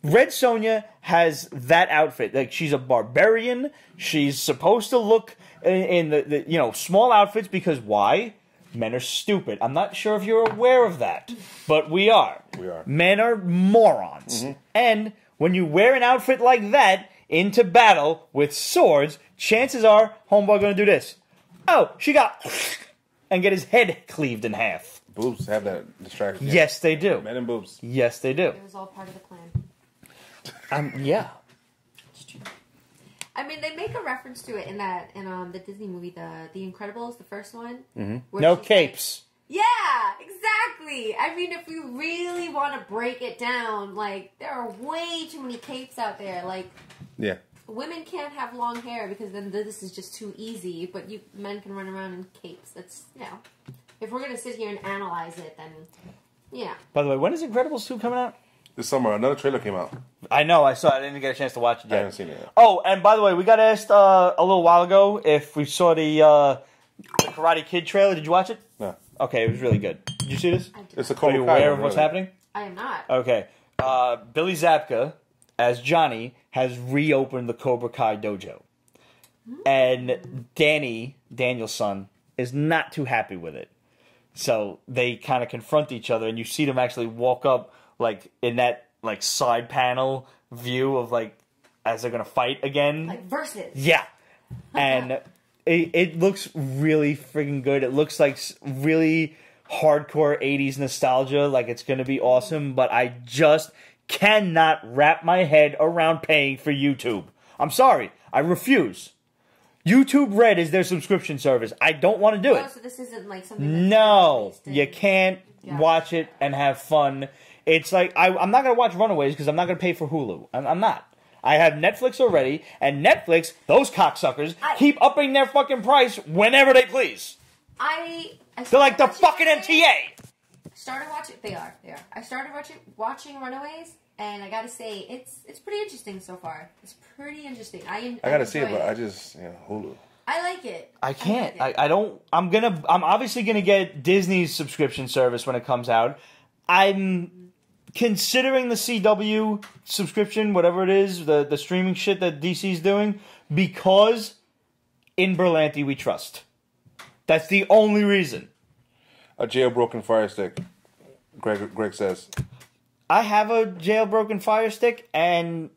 Red Sonja has that outfit. Like, she's a barbarian. She's supposed to look in the small outfits because why? Men are stupid. I'm not sure if you're aware of that, but we are. We are. Men are morons. And when you wear an outfit like that into battle with swords, chances are homeboy going to do this. Oh, she got... and get his head cleaved in half. Boobs have that distraction. Yes, they do. Men and boobs. Yes, they do. It was all part of the plan. Yeah. It's true. I mean, they make a reference to it in the Disney movie, the Incredibles, the first one. No capes. Like, yeah, exactly. I mean, if we really want to break it down, like, there are way too many capes out there. Like, women can't have long hair because then this is just too easy. But men can run around in capes. That's if we're gonna sit here and analyze it, then By the way, when is Incredibles 2 coming out? This summer, another trailer came out. I know, I saw it. I didn't get a chance to watch it yet. I haven't seen it yet. Oh, and by the way, we got asked a little while ago if we saw the Karate Kid trailer. Did you watch it? No. Okay, it was really good. Did you see this? I did. It's a Are Cobra you Kai aware one, of what's really. happening? I am not. Okay. Billy Zabka, as Johnny, has reopened the Cobra Kai dojo. And Daniel's son, is not too happy with it. So they kind of confront each other, and you see them actually walk up, like, in that, like, side panel view of, like, as they're going to fight again. Like, versus. Yeah. And it looks really freaking good. It looks like really hardcore 80s nostalgia, like it's going to be awesome, but I just cannot wrap my head around paying for YouTube. I'm sorry. I refuse. YouTube Red is their subscription service. I don't want to do it. So this isn't like something No, you can't watch it and have fun. It's like, I'm not going to watch Runaways because I'm not going to pay for Hulu. I'm not. I have Netflix already, and Netflix, those cocksuckers, keep upping their fucking price whenever they please. They're like the fucking MTA. Started watching. They are. I started watching Runaways, And I gotta say, it's pretty interesting so far. It's pretty interesting. I gotta see it, but I just Hulu. I like it. I can't. I don't. I'm obviously gonna get Disney's subscription service when it comes out. I'm considering the CW subscription, whatever it is, the streaming shit that DC's doing, because in Berlanti we trust. That's the only reason. A jailbroken Fire Stick. Greg says. I have a jailbroken Fire Stick, and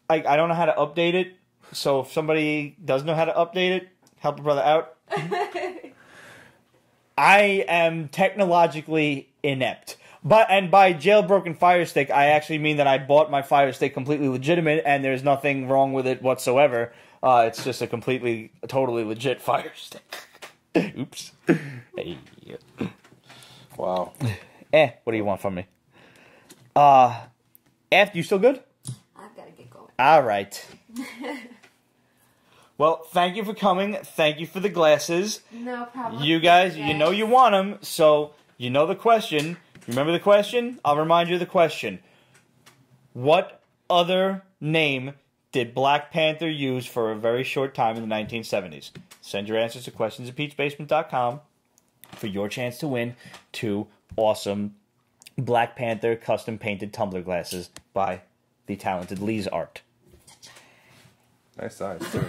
I don't know how to update it. So if somebody does know how to update it, help a brother out. I am technologically inept. And by jailbroken Fire Stick, I actually mean that I bought my Fire Stick completely legitimate, and there's nothing wrong with it whatsoever. It's just a totally legit Fire Stick. Oops. Hey. Wow. What do you want from me? You still good? I've got to get going. All right. Well, thank you for coming. Thank you for the glasses. No problem. You guys, you know you want them, so you know the question. Remember the question? I'll remind you of the question. What other name did Black Panther use for a very short time in the 1970s? Send your answers to questions@peachbasement.com for your chance to win 2 awesome Black Panther custom painted tumbler glasses by the talented Lee's Art. Nice size, too.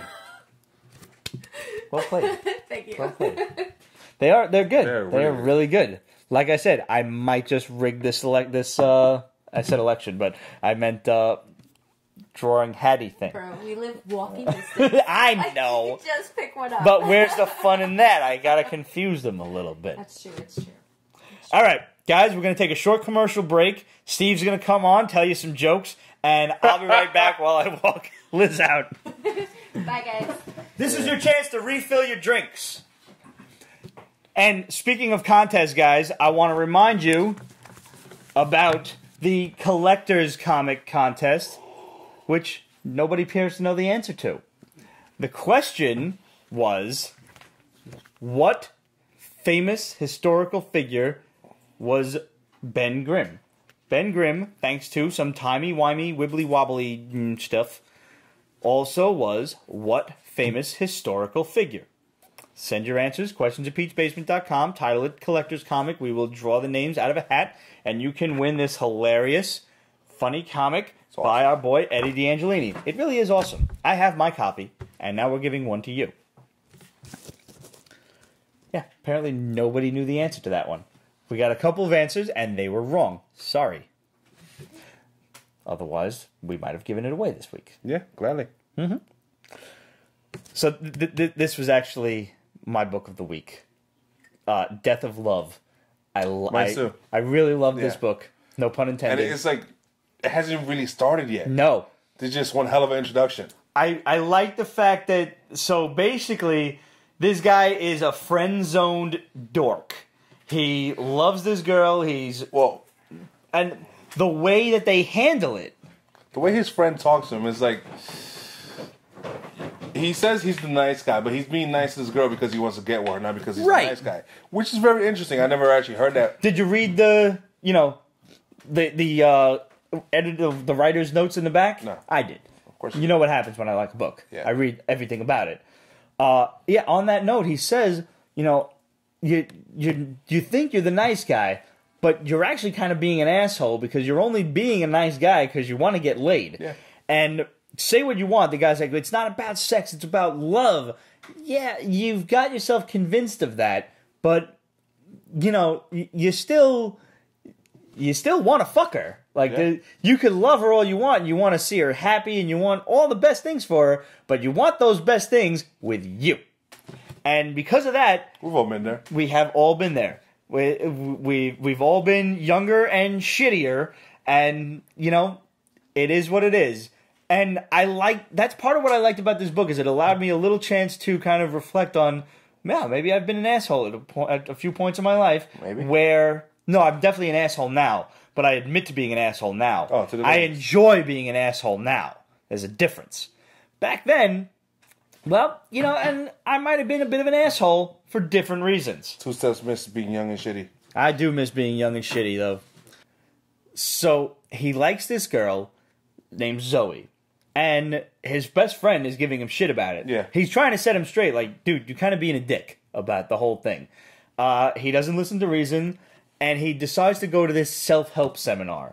Well played. Thank you. Well played. They're good. They're really really good. Like I said, I might just rig I said election, but I meant drawing Hattie thing. Bro, we live walking distance. I know. Just pick one up. But where's the fun in that? I gotta confuse them a little bit. That's true. It's true. All right, guys, we're going to take a short commercial break. Steve's going to come on, tell you some jokes, and I'll be right back while I walk Liz out. Bye, guys. This is your chance to refill your drinks. And speaking of contests, guys, I want to remind you about the Collector's Comic Contest, which nobody appears to know the answer to. The question was, what famous historical figure was Ben Grimm? Ben Grimm, thanks to some timey-wimey, wibbly-wobbly stuff, also was what famous historical figure? Send your answers, questions@peachbasement.com, title it Collector's Comic. We will draw the names out of a hat, and you can win this hilarious, funny comic by our boy Eddie D'Angelini. It really is awesome. I have my copy, and now we're giving one to you. Yeah, apparently nobody knew the answer to that one. We got a couple of answers, and they were wrong. Sorry. Otherwise, we might have given it away this week. Yeah, gladly. Mm-hmm. So this was actually my book of the week. Death of Love. Mine too. I really love this book. No pun intended. And it's like, it hasn't really started yet. No. There's just one hell of an introduction. I like the fact that, so basically, this guy is a friend-zoned dork. He loves this girl, and the way that they handle it. The way his friend talks to him is like, he says he's the nice guy, but he's being nice to this girl because he wants to get with her, not because he's the nice guy. Which is very interesting. I never actually heard that. Did you read the writer's notes in the back? No. I did. Of course. You know what happens when I like a book. Yeah. I read everything about it. On that note, he says, you think you're the nice guy, but you're actually kind of being an asshole because you're only being a nice guy because you want to get laid. Yeah. And say what you want. The guy's like, it's not about sex, it's about love. Yeah, you've got yourself convinced of that, but, you still want to fuck her. Like, you can love her all you want, and you want to see her happy, and you want all the best things for her, but you want those best things with you. And because of that... We've all been there. We have all been there. We've all been younger and shittier, and, it is what it is. And that's part of what I liked about this book, is it allowed me a little chance to kind of reflect on, maybe I've been an asshole at a few points in my life. Maybe. No, I'm definitely an asshole now, but I admit to being an asshole now. Oh, to the I enjoy being an asshole now. There's a difference. Back then, and I might have been a bit of an asshole for different reasons. 2 steps miss being young and shitty. I do miss being young and shitty, though. So he likes this girl named Zoe. And his best friend is giving him shit about it. Yeah. He's trying to set him straight. Like, dude, you're kind of being a dick about the whole thing. He doesn't listen to reason. And he decides to go to this self-help seminar.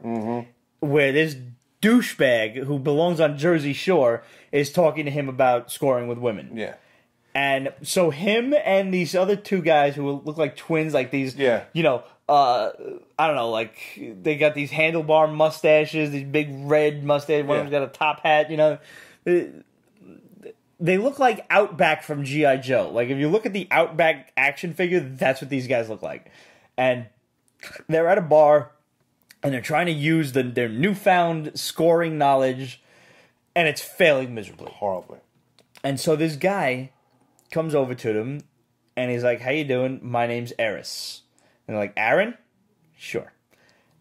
Where this douchebag who belongs on Jersey Shore is talking to him about scoring with women. Yeah. And so him and these other two guys who look like twins, like these, you know, I don't know, like they got these handlebar mustaches, these big red mustaches. One of them's got a top hat, you know. They look like Outback from G.I. Joe. Like if you look at the Outback action figure, that's what these guys look like. And they're at a bar, and they're trying to use their newfound scoring knowledge, and it's failing miserably. Horribly. And so this guy comes over to them, and he's like, how you doing? My name's Eris. And they're like, Aaron? Sure.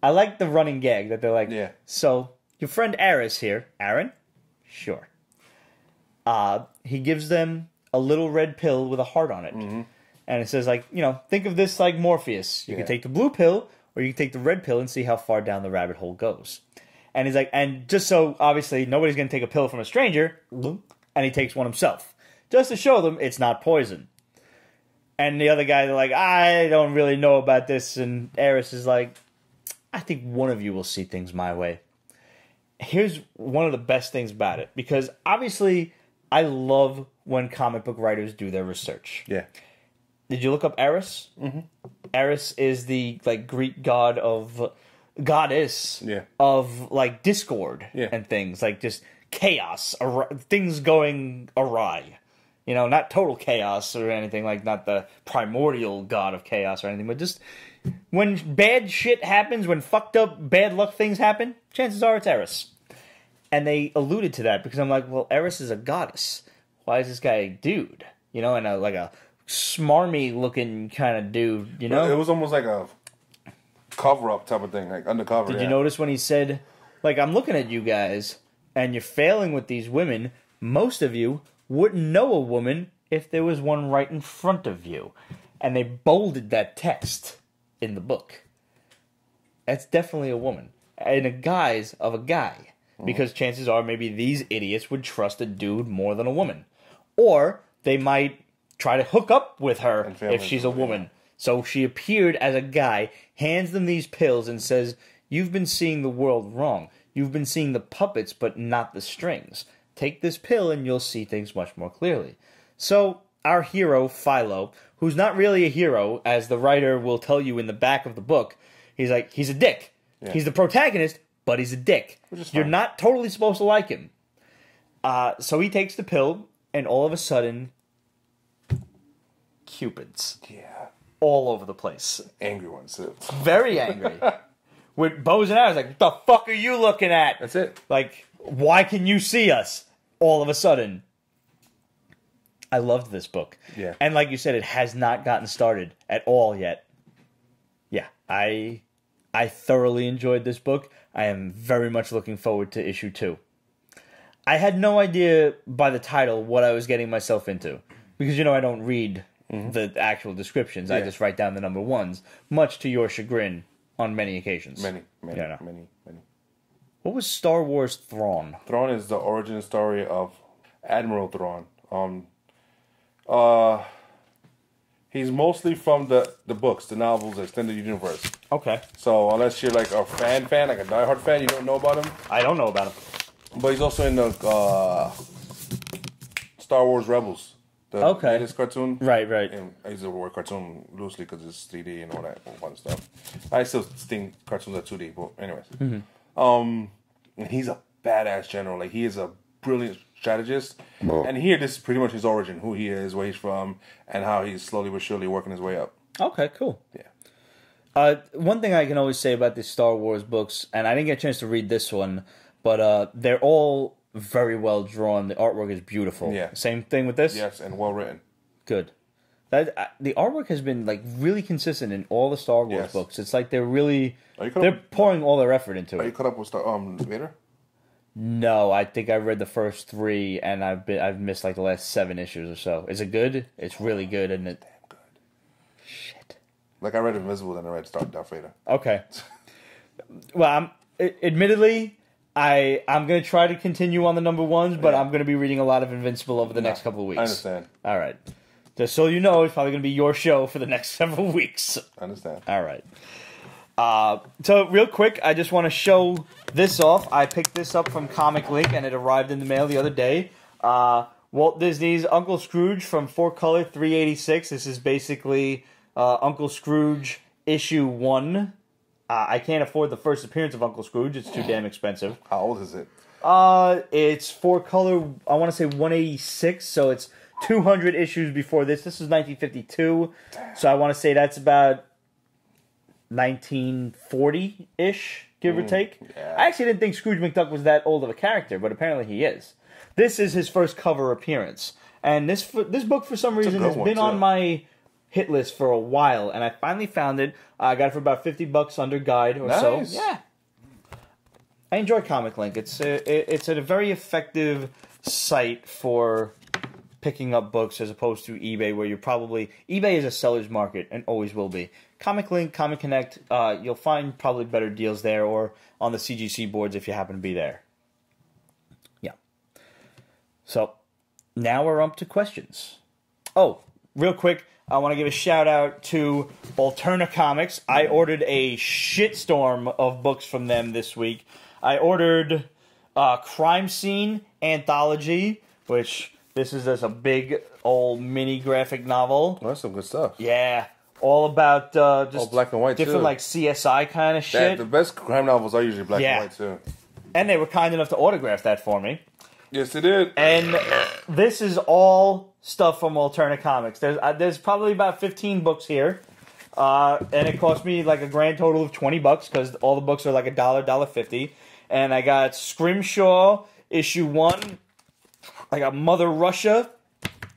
I like the running gag that they're like, so your friend Eris here. Aaron? Sure. He gives them a little red pill with a heart on it. And it says, like, you know, think of this like Morpheus. You can take the blue pill, or you can take the red pill and see how far down the rabbit hole goes. And he's like, and just so, obviously, nobody's going to take a pill from a stranger, and he takes one himself. Just to show them it's not poison. And the other guy, they're like, I don't really know about this. And Eris is like, I think one of you will see things my way. Here's one of the best things about it. Because, obviously, I love when comic book writers do their research. Yeah. Did you look up Eris? Eris is the like Greek goddess of like discord and things, like just chaos, things going awry. You know, not total chaos or anything, like not the primordial god of chaos or anything, but just when bad shit happens, when fucked up bad luck things happen, chances are it's Eris. And they alluded to that because I'm like, well, Eris is a goddess. Why is this guy a dude? You know, and like a smarmy looking kind of dude, you know? It was almost like a cover-up type of thing, like undercover. Did you notice when he said, like, I'm looking at you guys, and you're failing with these women, most of you wouldn't know a woman if there was one right in front of you. And they bolded that text in the book. That's definitely a woman. In a guise of a guy. Because chances are maybe these idiots would trust a dude more than a woman. Or they might try to hook up with her if she's a woman. So she appeared as a guy, hands them these pills and says, you've been seeing the world wrong. You've been seeing the puppets but not the strings. Take this pill and you'll see things much more clearly. So our hero, Philo, who's not really a hero, as the writer will tell you in the back of the book, he's like, he's a dick. Yeah. He's the protagonist, but he's a dick. You're not totally supposed to like him. So he takes the pill, and all of a sudden, Cupids. Yeah. All over the place. Angry ones, too. Very angry. With bows and arrows, like, what the fuck are you looking at? That's it. Like, why can you see us? All of a sudden. I loved this book. Yeah. And like you said, it has not gotten started at all yet. Yeah, I thoroughly enjoyed this book. I am very much looking forward to issue 2. I had no idea by the title what I was getting myself into. Because, you know, I don't read the actual descriptions. I just write down the number ones, much to your chagrin on many occasions. Many. What was Star Wars Thrawn? Thrawn is the origin story of Admiral Thrawn. He's mostly from the books, the novels, the extended universe. Okay. So unless you're like a fan, like a diehard fan, you don't know about him. I don't know about him. But he's also in the Star Wars Rebels. The latest cartoon. Right. And I use the word cartoon loosely because it's 3D and all that fun stuff. I still think cartoons are 2D, but anyways. And he's a badass general. Like, he is a brilliant strategist. And here, this is pretty much his origin, who he is, where he's from, and how he's slowly but surely working his way up. Okay, cool. Yeah. One thing I can always say about these Star Wars books, and I didn't get a chance to read this one, but they're all very well drawn. The artwork is beautiful. Yeah. Same thing with this? Yes, and well written. Good. The artwork has been like really consistent in all the Star Wars books. It's like they're really pouring all their effort into it. Are you caught up with Vader? No, I think I read the first 3, and I've missed like the last 7 issues or so. Is it good? It's really good, isn't it? Damn good. Shit. Like, I read Invincible, then I read Darth Vader. Okay. Well, admittedly, I'm going to try to continue on the number ones, but I'm going to be reading a lot of Invincible over the next couple of weeks. I understand. All right. Just so you know, it's probably going to be your show for the next several weeks. I understand. All right. So real quick, I just want to show this off. I picked this up from Comic Link, and it arrived in the mail the other day. Walt Disney's Uncle Scrooge from 4-Color 386. This is basically Uncle Scrooge issue 1. I can't afford the first appearance of Uncle Scrooge. It's too damn expensive. How old is it? It's 4-Color, I want to say 186, so it's 200 issues before this. This is 1952, so I want to say that's about 1940-ish, give or take. Yeah. I actually didn't think Scrooge McDuck was that old of a character, but apparently he is. This is his first cover appearance. And this book, for some reason, has been on my hit list for a while, and I finally found it. I got it for about $50 under guide or so. Yeah. I enjoy Comic Link. It's a very effective site for picking up books as opposed to eBay, where eBay is a seller's market and always will be. Comic Link, Comic Connect, you'll find probably better deals there, or on the CGC boards if you happen to be there. Yeah. So, now we're up to questions. Oh, real quick, I want to give a shout out to Alterna Comics. I ordered a shitstorm of books from them this week. I ordered Crime Scene Anthology, which this is just a big old mini graphic novel. Well, that's some good stuff. Yeah. All about just all black and white, different too. like CSI kind of shit. The best crime novels are usually black and white, too. And they were kind enough to autograph that for me. Yes, they did. And this is all stuff from Alterna Comics. There's probably about 15 books here. And it cost me like a grand total of $20 because all the books are like $1.50. And I got Scrimshaw, issue 1. I got Mother Russia,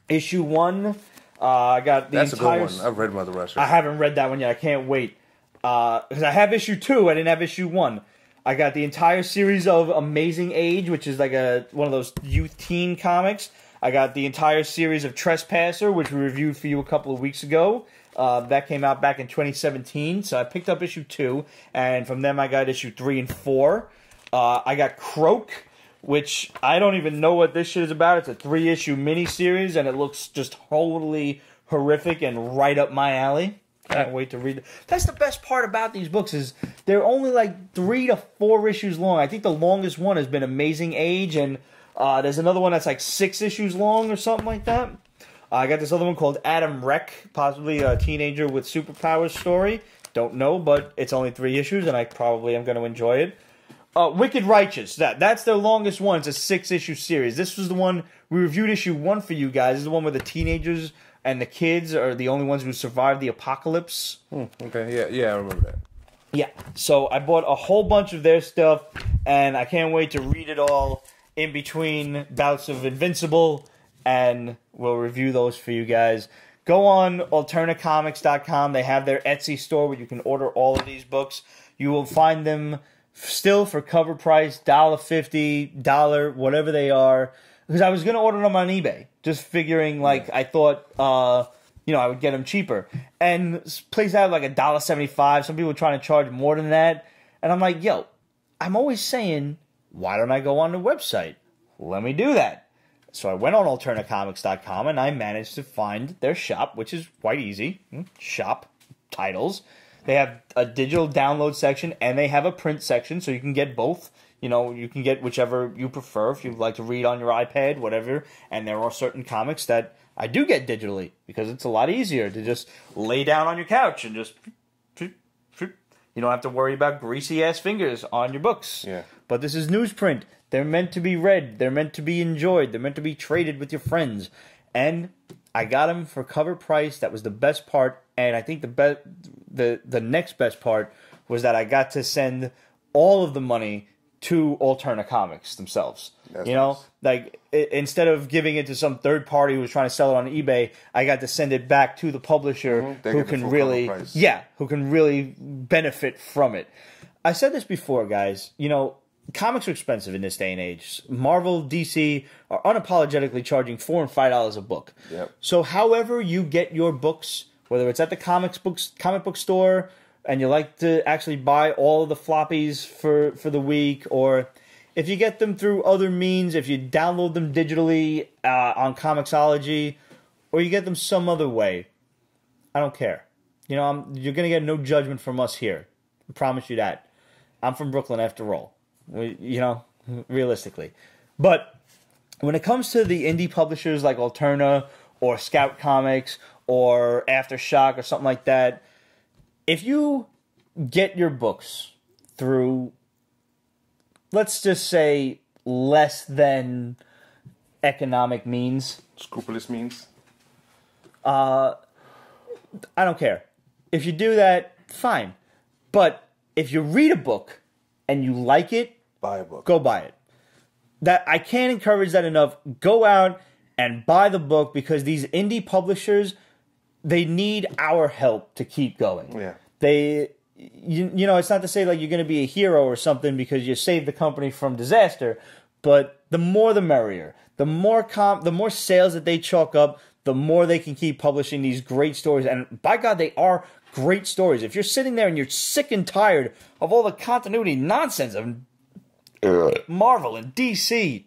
issue 1. I got the That's entire... a good one. I've read Mother Russia. I haven't read that one yet. I can't wait. Because I have issue 2. I didn't have issue 1. I got the entire series of Amazing Age, which is like one of those youth teen comics. I got the entire series of Trespasser, which we reviewed for you a couple of weeks ago. That came out back in 2017. So I picked up issue 2. And from them I got issue 3 and 4. I got Croak, which I don't even know what this shit is about. It's a 3-issue miniseries, and it looks just totally horrific and right up my alley. Can't wait to read it. That's the best part about these books is they're only like 3 to 4 issues long. I think the longest one has been Amazing Age, and there's another one that's like 6 issues long or something like that. I got this other one called Adam Wreck, possibly a teenager with superpowers story. Don't know, but it's only 3 issues, and I probably am going to enjoy it. Wicked Righteous. That's their longest one. It's a 6-issue series. This was the one we reviewed issue 1 for you guys. This is the one where the teenagers and the kids are the only ones who survived the apocalypse. Okay, yeah, I remember that. Yeah, so I bought a whole bunch of their stuff, and I can't wait to read it all in between bouts of Invincible, and we'll review those for you guys. Go on alternacomics.com. They have their Etsy store where you can order all of these books. You will find them still for cover price, $1.50, $1, whatever they are. Because I was going to order them on eBay, just figuring, like, I thought, I would get them cheaper. And this place out like $1.75. Some people are trying to charge more than that. And I'm like, yo, I'm always saying, why don't I go on the website? Let me do that. So I went on alternacomics.com, and I managed to find their shop, which is quite easy. Shop, titles. They have a digital download section, and they have a print section, so you can get both. You can get whichever you prefer if you'd like to read on your iPad, whatever. And there are certain comics that I do get digitally because it's a lot easier to just lay down on your couch and just... You don't have to worry about greasy-ass fingers on your books. Yeah. But this is newsprint. They're meant to be read. They're meant to be enjoyed. They're meant to be traded with your friends. And I got them for cover price. That was the best part. And I think the next best part was that I got to send all of the money to Alterna Comics themselves. That's nice. Like instead of giving it to some third party who was trying to sell it on eBay, I got to send it back to the publisher who can really, who can really benefit from it. I said this before, guys. Comics are expensive in this day and age. Marvel, DC are unapologetically charging $4 and $5 a book. Yep. So, however you get your books, whether it's at the comic book store, and you like to actually buy all of the floppies for the week, or if you get them through other means, if you download them digitally on Comixology, or you get them some other way, I don't care. You know, you're going to get no judgment from us here. I promise you that. I'm from Brooklyn after all. You know, realistically. But when it comes to the indie publishers like Alterna or Scout Comics or Aftershock or something like that, if you get your books through, let's just say, less than economic means. Scrupulous means. I don't care. If you do that, fine. But if you read a book and you like it, buy a book. Go buy it. That I can't encourage that enough. Go out and buy the book, because these indie publishers, they need our help to keep going. Yeah. You know, it's not to say like you're going to be a hero or something because you saved the company from disaster, but the more the merrier. The more sales that they chalk up, the more they can keep publishing these great stories. And by God, they are great stories. If you're sitting there and you're sick and tired of all the continuity nonsense of Marvel and DC,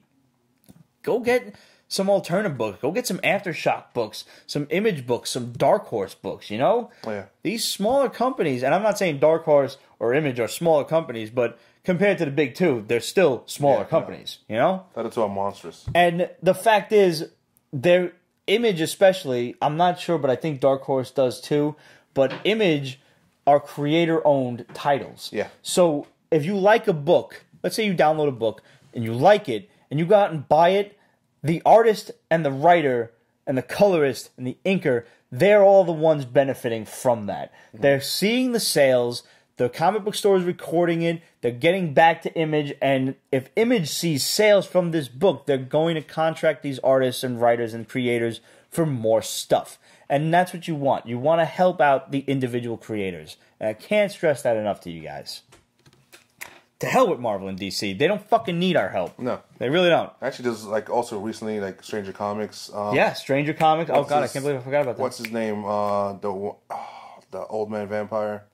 go get some alternative books. Go get some Aftershock books, some Image books, some Dark Horse books, you know? Yeah. These smaller companies, and I'm not saying Dark Horse or Image are smaller companies, but compared to the big two, they're still smaller companies, you know? That is all monstrous. And the fact is, their Image especially, I'm not sure, but I think Dark Horse does too, but Image are creator-owned titles. Yeah. So if you like a book, let's say you download a book and you like it, and you go out and buy it, the artist and the writer and the colorist and the inker, they're all the ones benefiting from that. Mm-hmm. They're seeing the sales, the comic book store is recording it, they're getting back to Image, and if Image sees sales from this book, they're going to contract these artists and writers and creators for more stuff. And that's what you want. You want to help out the individual creators. And I can't stress that enough to you guys. To hell with Marvel and DC. They don't fucking need our help. No. They really don't. Actually, there's like also recently like Stranger Comics. Yeah, Stranger Comics. Oh God, I can't believe I forgot about that. What's his name? The old man vampire.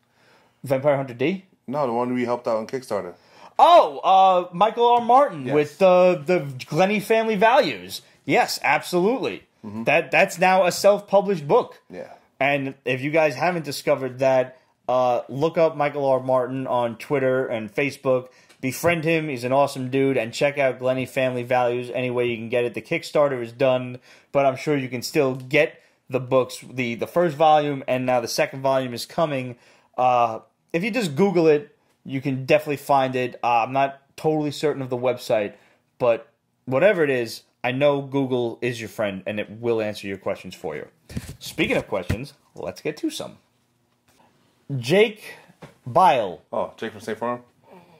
Vampire Hunter D? No, the one we helped out on Kickstarter. Oh, Michael R. Martin Yes. with the Glenny Family Values. Yes, absolutely. Mm-hmm. That's now a self-published book. Yeah. And if you guys haven't discovered that, look up Michael R. Martin on Twitter and Facebook. Befriend him. He's an awesome dude. And check out Glenny Family Values any way you can get it. The Kickstarter is done, but I'm sure you can still get the books. The first volume and now the second volume is coming. If you just Google it, you can definitely find it. I'm not totally certain of the website, but whatever it is, I know Google is your friend and it will answer your questions for you. Speaking of questions, let's get to some. Jake Bile. Oh, Jake from State Farm?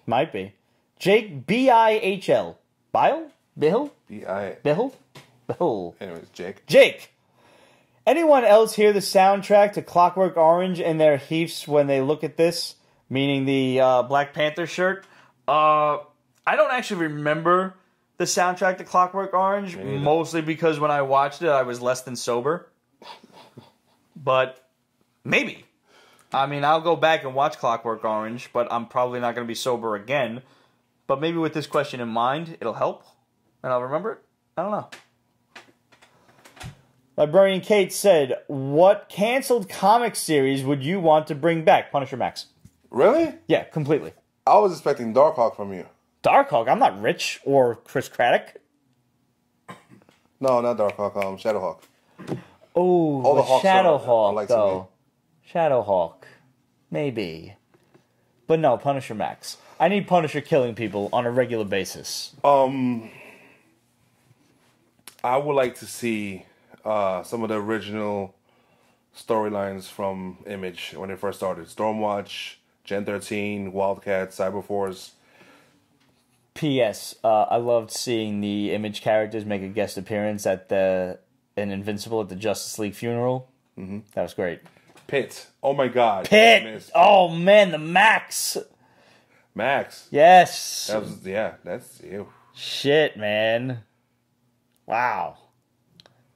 Might be. Jake B-I-H-L. Bile? Bill? B-I... Bill? Bill. Anyways, Jake. Jake. Anyone else hear the soundtrack to Clockwork Orange in their heaps when they look at this? Meaning the Black Panther shirt? I don't actually remember the soundtrack to Clockwork Orange, mostly because when I watched it, I was less than sober. But maybe. I mean, I'll go back and watch Clockwork Orange, but I'm probably not going to be sober again. But maybe with this question in mind, it'll help, and I'll remember it. I don't know. Librarian Kate said, what canceled comic series would you want to bring back? Punisher Max. Really? Yeah, completely. I was expecting Darkhawk from you. Darkhawk? I'm not Rich or Chris Craddock. No, not Darkhawk. Shadowhawk. Oh, the Hawks Shadowhawk, like though. Shadowhawk. Maybe. But no, Punisher Max. I need Punisher killing people on a regular basis. I would like to see some of the original storylines from Image when it first started. Stormwatch, Gen 13, Wildcat, Cyberforce. P.S. I loved seeing the Image characters make a guest appearance at in Invincible at the Justice League funeral. Mm-hmm. That was great. Pitt. Oh my God. Pitt! Oh man, the Max! Max. Yes! That's you. Shit, man. Wow.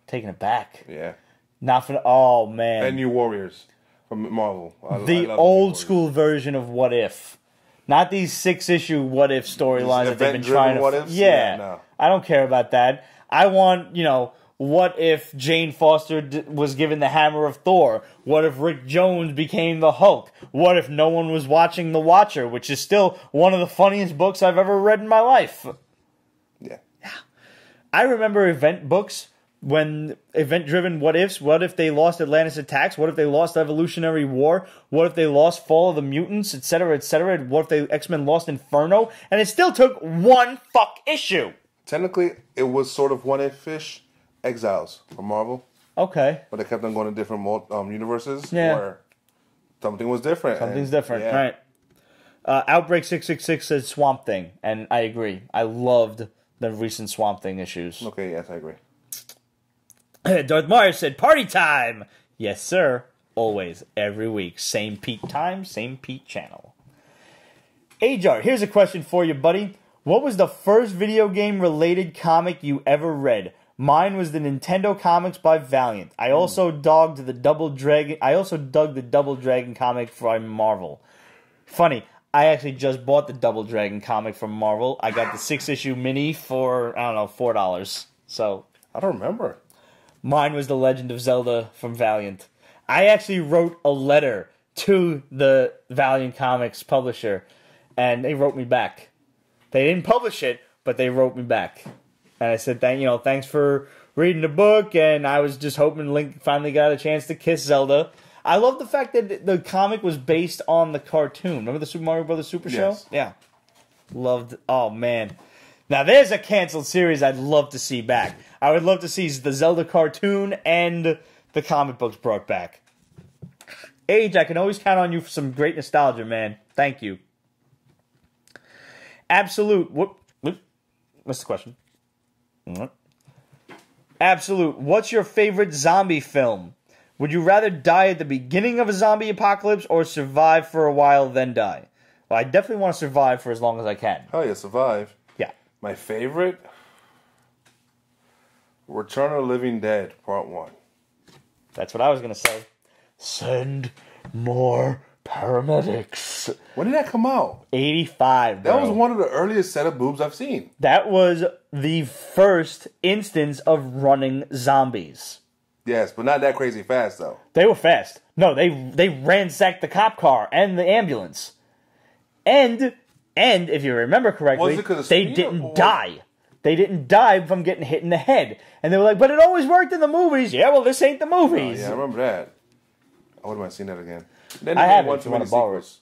Taking it back. Yeah. Not for... Oh, man. And New Warriors. from Marvel. I The love old stories. school version of What If. Not these 6-issue What If storylines that they've been trying to... What Ifs? Yeah. No. I don't care about that. I want, what if Jane Foster was given the hammer of Thor? What if Rick Jones became the Hulk? What if no one was watching The Watcher, which is still one of the funniest books I've ever read in my life? Yeah. I remember event books when event-driven what ifs. What if they lost Atlantis Attacks? What if they lost Evolutionary War? What if they lost Fall of the Mutants, etc., etc.? What if the X-Men lost Inferno? And it still took one fuck issue. Technically, it was sort of One If-ish Exiles from Marvel. Okay. But they kept on going to different universes Yeah. where something was different. Something's different. Yeah. All right. Outbreak 666 says Swamp Thing, and I agree. I loved the recent Swamp Thing issues. Okay, yes, I agree. Darth Myers said, "Party time!" Yes, sir. Always, every week. Same Pete time, same Pete channel. Ajar, here's a question for you, buddy. What was the first video game-related comic you ever read? Mine was the Nintendo comics by Valiant. I also dug the Double Dragon comic from Marvel. Funny, I actually just bought the Double Dragon comic from Marvel. I got the 6-issue mini for, I don't know, $4. So I don't remember. Mine was The Legend of Zelda from Valiant. I actually wrote a letter to the Valiant Comics publisher, and they wrote me back. They didn't publish it, but they wrote me back. And I said, thanks for reading the book, and I was just hoping Link finally got a chance to kiss Zelda. I love the fact that the comic was based on the cartoon. Remember the Super Mario Brothers Super Show? Yeah. Loved, oh man. Now there's a canceled series I'd love to see back. I would love to see the Zelda cartoon and the comic books brought back. Age, I can always count on you for some great nostalgia, man. Thank you. Absolute, what's the question? Absolute, what's your favorite zombie film? Would you rather die at the beginning of a zombie apocalypse or survive for a while then die? Well, I definitely want to survive for as long as I can. Oh yeah, survive. Yeah. My favorite? Return of the Living Dead, Part 1. That's what I was going to say. Send more paramedics. When did that come out? 85, bro. That was one of the earliest set of boobs I've seen. That was the first instance of running zombies. Yes, but not that crazy fast, though. They were fast. No, they ransacked the cop car and the ambulance. And if you remember correctly, they didn't die. They didn't die from getting hit in the head. And they were like, but it always worked in the movies. Yeah, well, this ain't the movies. Oh, yeah, I remember that. I wouldn't mind seeing that again. Then I haven't. one too many sequels.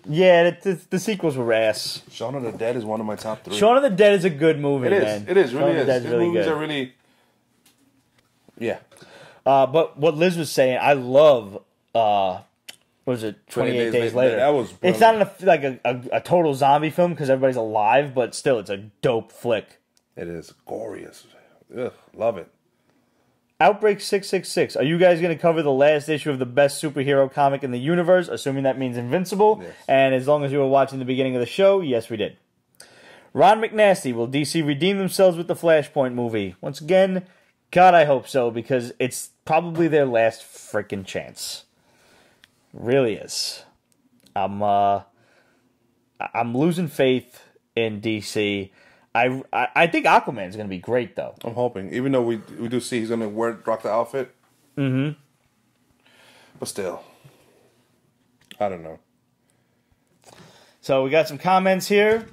Yeah, the sequels were ass. Shaun of the Dead is one of my top 3. Shaun of the Dead is a good movie, man. It is. Really is. His really movies are really... Yeah. But what Liz was saying, I love... what was it? 28 Days Later. That was brilliant. It's not a total zombie film because everybody's alive, but still, it's a dope flick. It is glorious. Ugh, love it. Outbreak 666. Are you guys going to cover the last issue of the best superhero comic in the universe, assuming that means Invincible? Yes. And as long as you were watching the beginning of the show, yes, we did. Ron McNasty, will DC redeem themselves with the Flashpoint movie? Once again, God, I hope so, because it's probably their last freaking chance. Really is. I'm losing faith in DC. I think Aquaman's going to be great, though. I'm hoping. Even though we do see he's going to rock the outfit. Mm-hmm. But still. I don't know. So we got some comments here.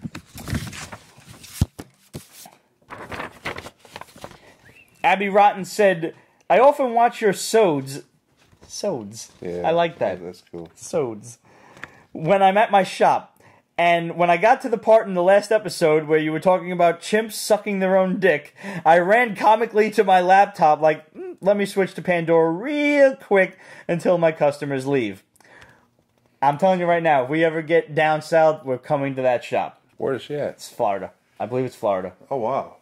Abby Rotten said, I often watch your sods. Sods. Yeah, I like that. That's cool. Sods. When I'm at my shop. And when I got to the part in the last episode where you were talking about chimps sucking their own dick, I ran comically to my laptop like, let me switch to Pandora real quick until my customers leave. I'm telling you right now, if we ever get down south, we're coming to that shop. Where is she at? It's Florida. I believe it's Florida. Oh, wow.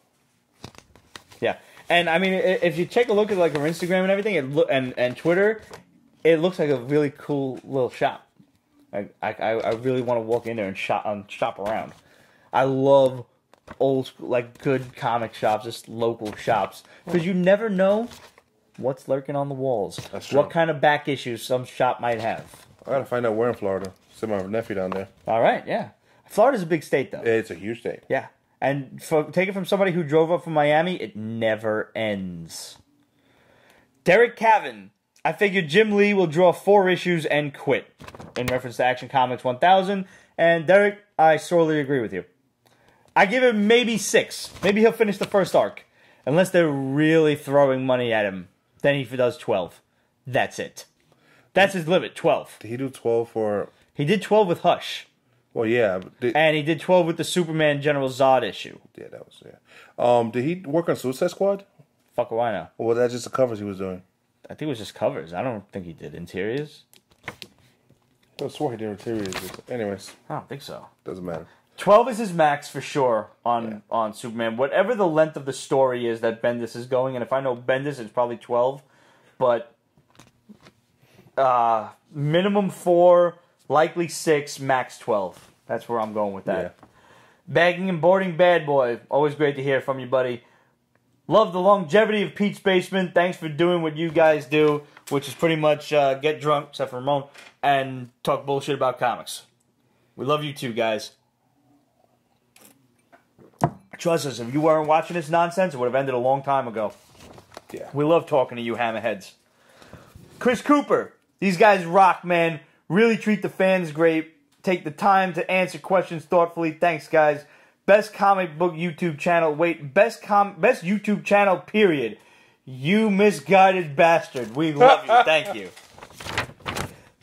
Yeah. And, I mean, if you take a look at, like, her Instagram and everything, and Twitter, it looks like a really cool little shop. I really want to walk in there and shop around. I love old school, like good comic shops, just local shops, because you never know What's lurking on the walls? That's true. What kind of back issues some shop might have? I gotta find out where in Florida. Send my nephew down there. All right, yeah. Florida's a big state, though. It's a huge state. Yeah. And take it from somebody who drove up from Miami, it never ends. Derek Cavan. I figured Jim Lee will draw 4 issues and quit. In reference to Action Comics 1000. And Derek, I sorely agree with you. I give him maybe 6. Maybe he'll finish the first arc. Unless they're really throwing money at him. Then he does 12. That's it. That's his limit, 12. Did he do 12 for... He did 12 with Hush. Well, yeah. And he did 12 with the Superman General Zod issue. Yeah, that was... Yeah. Did he work on Suicide Squad? Fuck do I know. Or was that just the covers he was doing? I think it was just covers. I don't think he did interiors. I swore he did interiors. Anyways. I don't think so. Doesn't matter. 12 is his max for sure on Superman. Whatever the length of the story is that Bendis is going, and if I know Bendis, it's probably 12. But minimum 4, likely 6, max 12. That's where I'm going with that. Yeah. Bagging and boarding bad boy. Always great to hear from you, buddy. Love the longevity of Pete's Basement. Thanks for doing what you guys do, which is pretty much get drunk, except for Ramon, and talk bullshit about comics. We love you too, guys. Trust us, if you weren't watching this nonsense, it would have ended a long time ago. Yeah. We love talking to you hammerheads. Chris Cooper. These guys rock, man. Really treat the fans great. Take the time to answer questions thoughtfully. Thanks, guys. Best comic book YouTube channel. Wait, best YouTube channel, period. You misguided bastard. We love you. Thank you.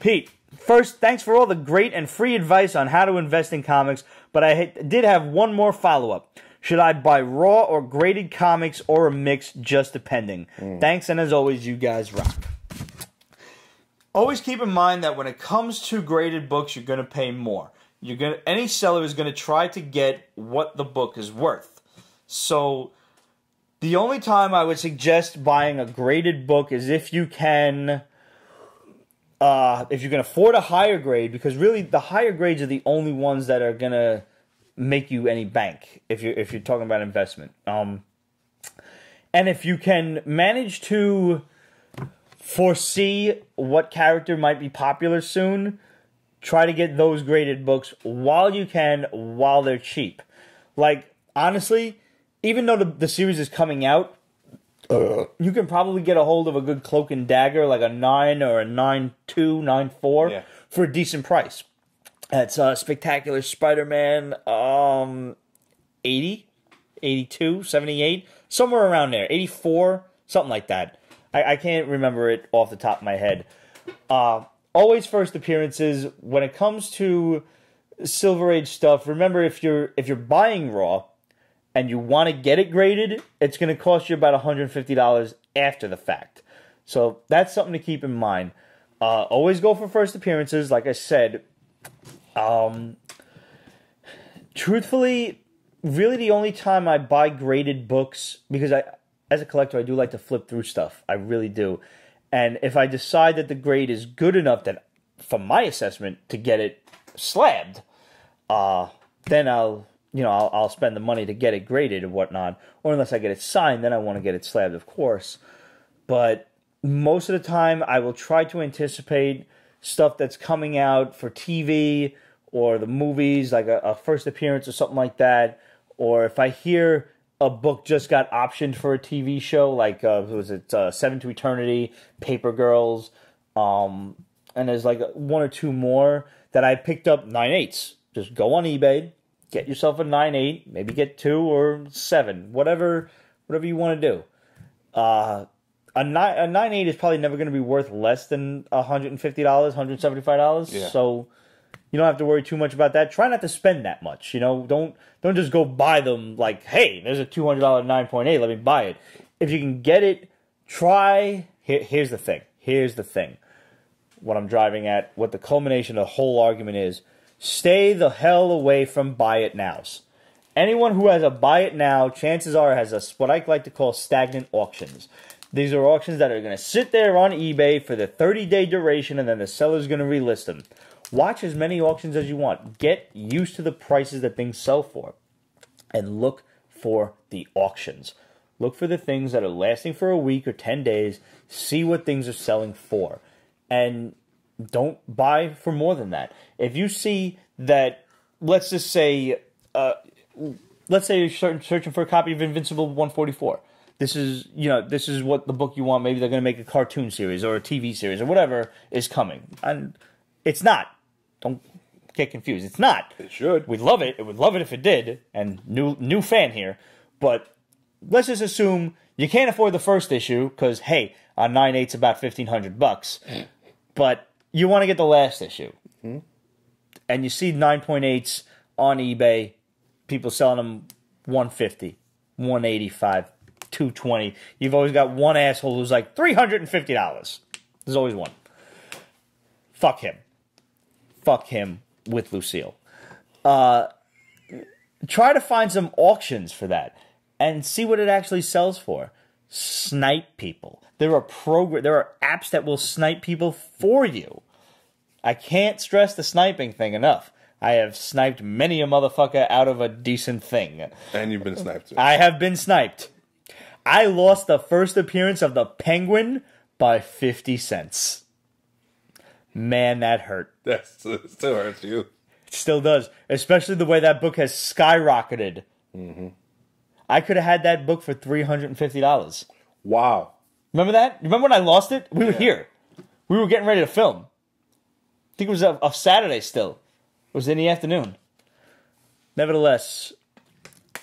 Pete, first, thanks for all the great and free advice on how to invest in comics, but I did have one more follow-up. Should I buy raw or graded comics or a mix, just depending? Thanks, and as always, you guys rock. Always keep in mind that when it comes to graded books, you're going to pay more. Any seller is going to try to get what the book is worth. So the only time I would suggest buying a graded book is if you can afford a higher grade, because really the higher grades are the only ones that are going to make you any bank if you're talking about investment. And if you can manage to foresee what character might be popular soon, try to get those graded books while you can, while they're cheap. Like, honestly, even though the series is coming out, you can probably get a hold of a good Cloak and Dagger, like a 9 or a 9.2, 9.4, for a decent price. That's Spectacular Spider-Man 80, 82, 78, somewhere around there, 84, something like that. I can't remember it off the top of my head. Always first appearances. When it comes to Silver Age stuff, remember if you're buying raw and you want to get it graded, it's going to cost you about $150 after the fact. So that's something to keep in mind. Always go for first appearances, like I said. Truthfully, really the only time I buy graded books, because as a collector, I do like to flip through stuff. I really do. And if I decide that the grade is good enough that, from my assessment, to get it slabbed, then I'll spend the money to get it graded and whatnot. Or unless I get it signed, then I want to get it slabbed, of course. But most of the time, I will try to anticipate stuff that's coming out for TV or the movies, like a first appearance or something like that. Or if I hear a book just got optioned for a TV show, like Seven to Eternity, Paper Girls, and there's like 1 or 2 more that I picked up 9.8s. Just go on eBay, get yourself a 9.8, maybe get 2 or 7, whatever you want to do. A 9.8 is probably never going to be worth less than $150, $175. Yeah. So you don't have to worry too much about that. Try not to spend that much. Don't just go buy them like, hey, there's a $200 9.8, let me buy it. If you can get it, try. Here's the thing. What I'm driving at, what the culmination of the whole argument is, stay the hell away from buy it nows. Anyone who has a buy it now, chances are has what I like to call stagnant auctions. These are auctions that are going to sit there on eBay for the 30-day duration, and then the seller's going to relist them. Watch as many auctions as you want. Get used to the prices that things sell for. And look for the auctions. Look for the things that are lasting for a week or 10 days. See what things are selling for. And don't buy for more than that. If you see that, let's just say, you're searching for a copy of Invincible 144. This is what the book you want. Maybe they're going to make a cartoon series or a TV series or whatever is coming. And it's not. Don't get confused. It's not. It should. We'd love it. It would love it if it did. And new fan here. But let's just assume you can't afford the first issue because, hey, on 9/8 it's about $1,500. But you want to get the last issue. Mm-hmm. And you see 9.8s on eBay. People selling them $150, $185, $220. You've always got one asshole who's like $350. There's always one. Fuck him. Fuck him with Lucille. Try to find some auctions for that and see what it actually sells for. Snipe people. There are apps that will snipe people for you. I can't stress the sniping thing enough. I have sniped many a motherfucker out of a decent thing. And you've been sniped too. I have been sniped. I lost the first appearance of the Penguin by 50 cents. Man, that hurt. That still hurts you. It still does. Especially the way that book has skyrocketed. Mm-hmm. I could have had that book for $350. Wow. Remember that? Remember when I lost it? We were here. We were getting ready to film. I think it was a Saturday still. It was in the afternoon. Nevertheless,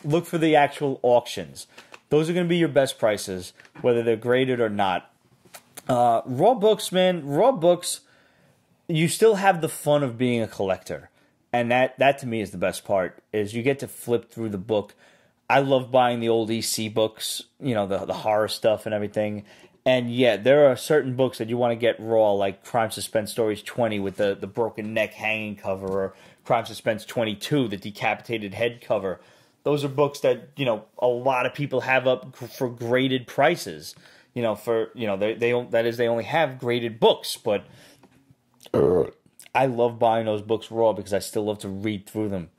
look for the actual auctions. Those are going to be your best prices, whether they're graded or not. Raw books, man. Raw books, you still have the fun of being a collector. And that to me is the best part, is you get to flip through the book. I love buying the old EC books, the horror stuff and everything. And yeah, there are certain books that you want to get raw, like Crime Suspense Stories 20 with the broken neck hanging cover, or Crime Suspense 22, the decapitated head cover. Those are books that, a lot of people have up for graded prices. They only have graded books, but I love buying those books raw because I still love to read through them.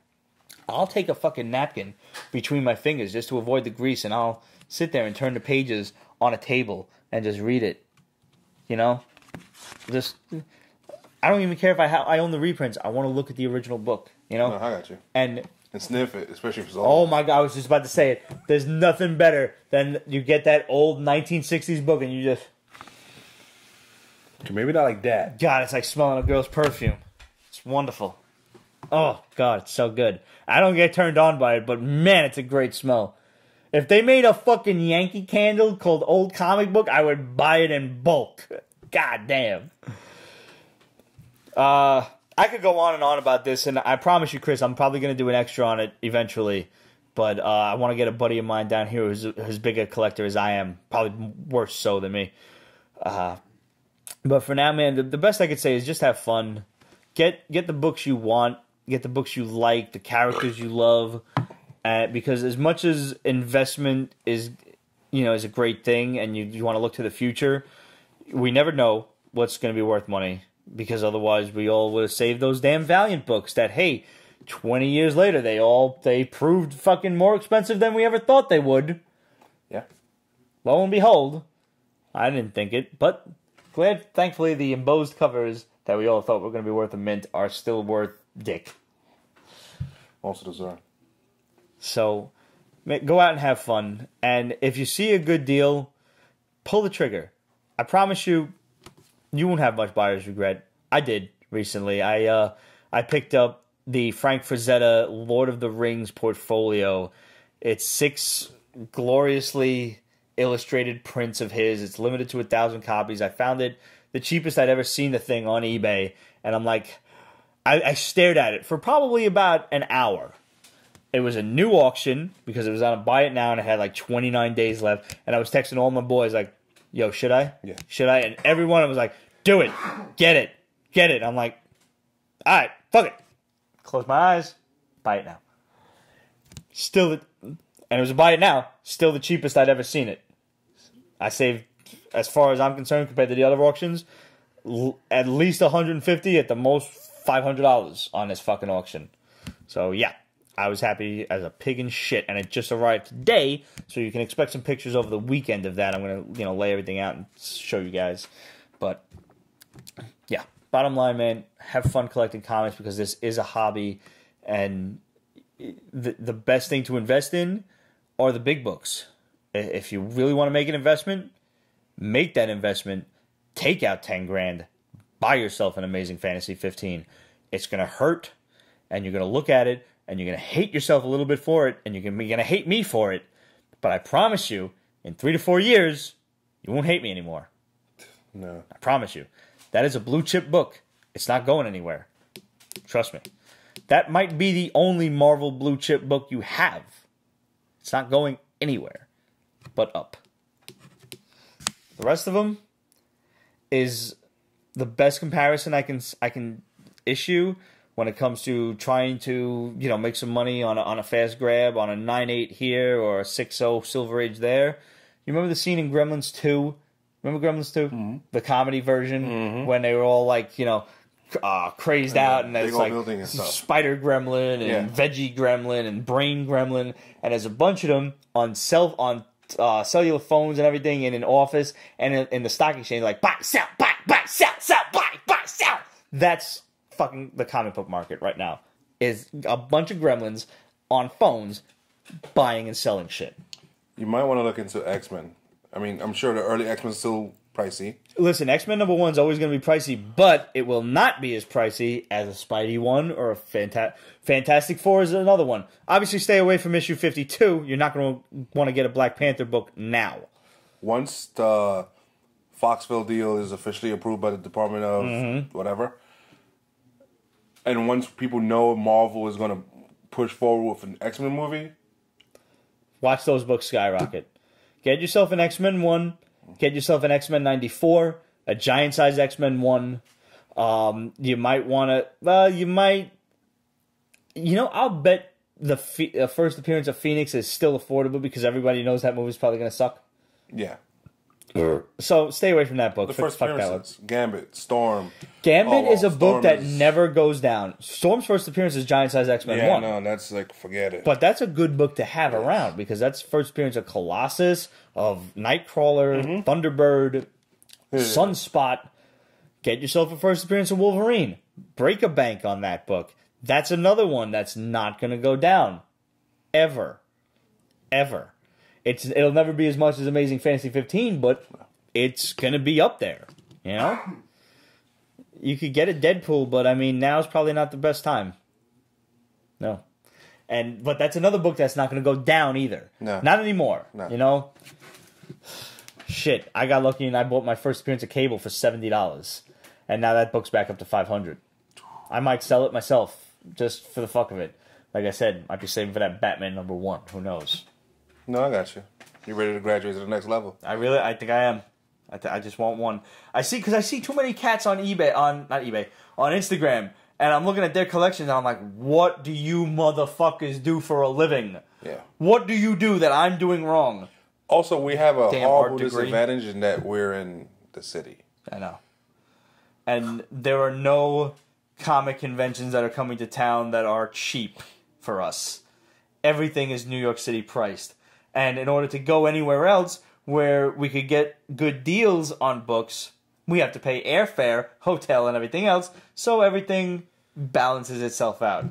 I'll take a fucking napkin between my fingers just to avoid the grease, and I'll sit there and turn the pages on a table and just read it. I don't even care if I own the reprints. I want to look at the original book. No, I got you. And sniff it, especially if it's old. Oh my God, I was just about to say it. There's nothing better than you get that old 1960s book and you just... Maybe not like that. God, it's like smelling a girl's perfume. It's wonderful. Oh, God, it's so good. I don't get turned on by it, but man, it's a great smell. If they made a fucking Yankee Candle called Old Comic Book, I would buy it in bulk. God damn. I could go on and on about this, and I promise you, Chris, I'm probably going to do an extra on it eventually. But I want to get a buddy of mine down here who's as big a collector as I am, probably worse so than me. But for now, man, the best I could say is just have fun. Get the books you want. Get the books you like, the characters you love. Because as much as investment is a great thing, and you want to look to the future, we never know what's going to be worth money. Because otherwise, we all would have saved those damn Valiant books that, hey, 20 years later, they proved fucking more expensive than we ever thought they would. Yeah. Lo and behold, I didn't think it, but thankfully, the embossed covers that we all thought were going to be worth a mint are still worth dick. Most of those are. So, go out and have fun. And if you see a good deal, pull the trigger. I promise you, you won't have much buyer's regret. I did recently. I picked up the Frank Frazetta Lord of the Rings portfolio. It's 6 gloriously illustrated prints of his. It's limited to 1,000 copies. I found it the cheapest I'd ever seen the thing on eBay. And I'm like, I stared at it for probably about an hour. It was a new auction because it was on a buy it now and it had like 29 days left. And I was texting all my boys like, yo, should I? Yeah. Should I? And every one of them was like, do it. Get it. Get it. I'm like, all right, fuck it. Close my eyes. Buy it now. And it was a buy it now. Still the cheapest I'd ever seen it. I saved, as far as I'm concerned, compared to the other auctions, at least $150, at the most $500 on this fucking auction. So, yeah. I was happy as a pig in shit, and it just arrived today, so you can expect some pictures over the weekend of that. I'm gonna, lay everything out and show you guys. But yeah, bottom line, man, have fun collecting comics because this is a hobby, and the best thing to invest in are the big books. If you really want to make an investment, make that investment. Take out 10 grand. Buy yourself an Amazing Fantasy 15. It's gonna hurt, and you're gonna look at it. And you're going to hate yourself a little bit for it, and you're going to hate me for it. But I promise you, in 3 to 4 years, you won't hate me anymore. No. I promise you. That is a blue chip book. It's not going anywhere. Trust me. That might be the only Marvel blue chip book you have. It's not going anywhere but up. The rest of them is the best comparison I can issue when it comes to trying to, make some money on a fast grab, on a 9.8 here or a 6.0 Silver Age there. You remember the scene in Gremlins 2? Remember Gremlins 2? Mm-hmm. The comedy version, when they were all crazed out, and there's like Spider Gremlin and Veggie Gremlin and Brain Gremlin, and there's a bunch of them on cellular phones and everything in an office and in the stock exchange, like buy, sell, sell, buy, sell. That's fucking the comic book market right now, is a bunch of gremlins on phones buying and selling shit. You might want to look into X-Men. I mean, I'm sure the early X-Men is still pricey. Listen, X-Men #1 is always going to be pricey, but it will not be as pricey as a Spidey one or a Fantastic Four is another one. Obviously, stay away from issue 52. You're not going to want to get a Black Panther book now. Once the Foxville deal is officially approved by the Department of whatever, and once people know Marvel is going to push forward with an X-Men movie, watch those books skyrocket. Get yourself an X-Men 1. Get yourself an X-Men 94. A giant-size X-Men 1. You might want to... I'll bet the first appearance of Phoenix is still affordable because everybody knows that movie's probably going to suck. Yeah. So stay away from that book. The first appearances, Gambit, Storm. Gambit is a book that never goes down. Storm's first appearance is Giant Size X-Men 1. Yeah, no, that's forget it. But that's a good book to have around because that's first appearance of Colossus, of Nightcrawler, Thunderbird, Sunspot. Get yourself a first appearance of Wolverine. Break a bank on that book. That's another one that's not going to go down. Ever. It'll never be as much as Amazing Fantasy 15, but it's going to be up there, You could get a Deadpool, but, now's probably not the best time. No. But that's another book that's not going to go down either. No. Not anymore, no. Shit, I got lucky and I bought my first appearance of Cable for $70, and now that book's back up to $500. I might sell it myself, just for the fuck of it. Like I said, might be saving for that Batman #1. Who knows? No, I got you. You're ready to graduate to the next level. I think I am. I just want one. I see too many cats on eBay, on Instagram, and I'm looking at their collections, and I'm like, what do you motherfuckers do for a living? Yeah. What do you do that I'm doing wrong? Also, we have a horrible disadvantage in that we're in the city. I know. And there are no comic conventions that are coming to town that are cheap for us. Everything is New York City priced. And in order to go anywhere else where we could get good deals on books, we have to pay airfare, hotel, and everything else, so everything balances itself out.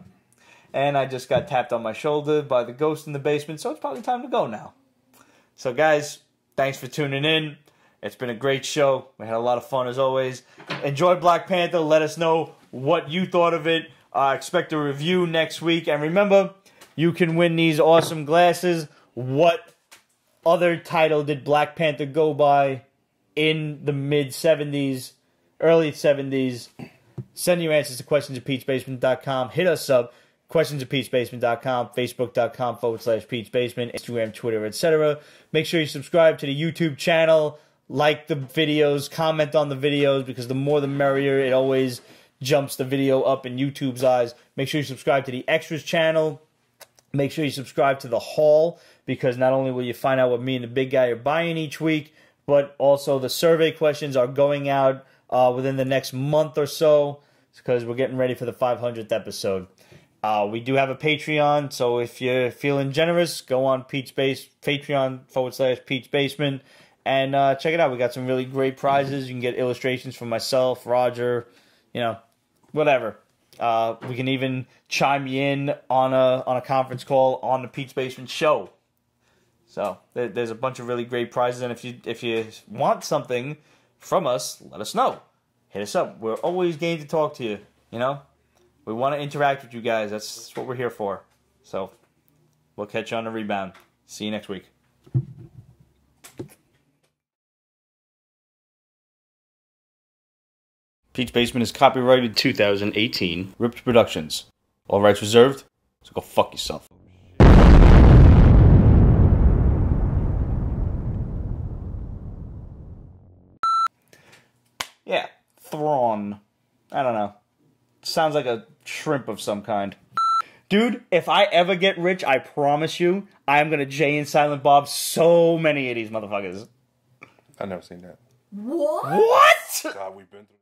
And I just got tapped on my shoulder by the ghost in the basement, so it's probably time to go now. So guys, thanks for tuning in. It's been a great show. We had a lot of fun as always. Enjoy Black Panther. Let us know what you thought of it. Expect a review next week. And remember, you can win these awesome glasses. What other title did Black Panther go by in the mid-70s, early 70s? Send your answers to questionsatpeachbasement.com. Hit us up, questionsatpeachbasement.com, facebook.com/peachbasement, Instagram, Twitter, etc. Make sure you subscribe to the YouTube channel, like the videos, comment on the videos, because the more the merrier. It always jumps the video up in YouTube's eyes. Make sure you subscribe to the Extras channel. Make sure you subscribe to the Haul, because not only will you find out what me and the big guy are buying each week, but also the survey questions are going out within the next month or so, because we're getting ready for the 500th episode. We do have a Patreon, so if you're feeling generous, go on Patreon.com/Pete's Basement and check it out. We got some really great prizes. You can get illustrations from myself, Roger, whatever. We can even chime you in on a conference call on the Pete's Basement show. So there's a bunch of really great prizes, and if you want something from us, let us know. Hit us up. We're always game to talk to you. We want to interact with you guys. That's what we're here for. So we'll catch you on the rebound. See you next week. Pete's Basement is copyrighted 2018. Ripped Productions. All rights reserved. So go fuck yourself. Yeah, Thrawn. I don't know. Sounds like a shrimp of some kind. Dude, if I ever get rich, I promise you, I'm gonna Jay and Silent Bob so many of these motherfuckers. I've never seen that. What? What? God, we've been through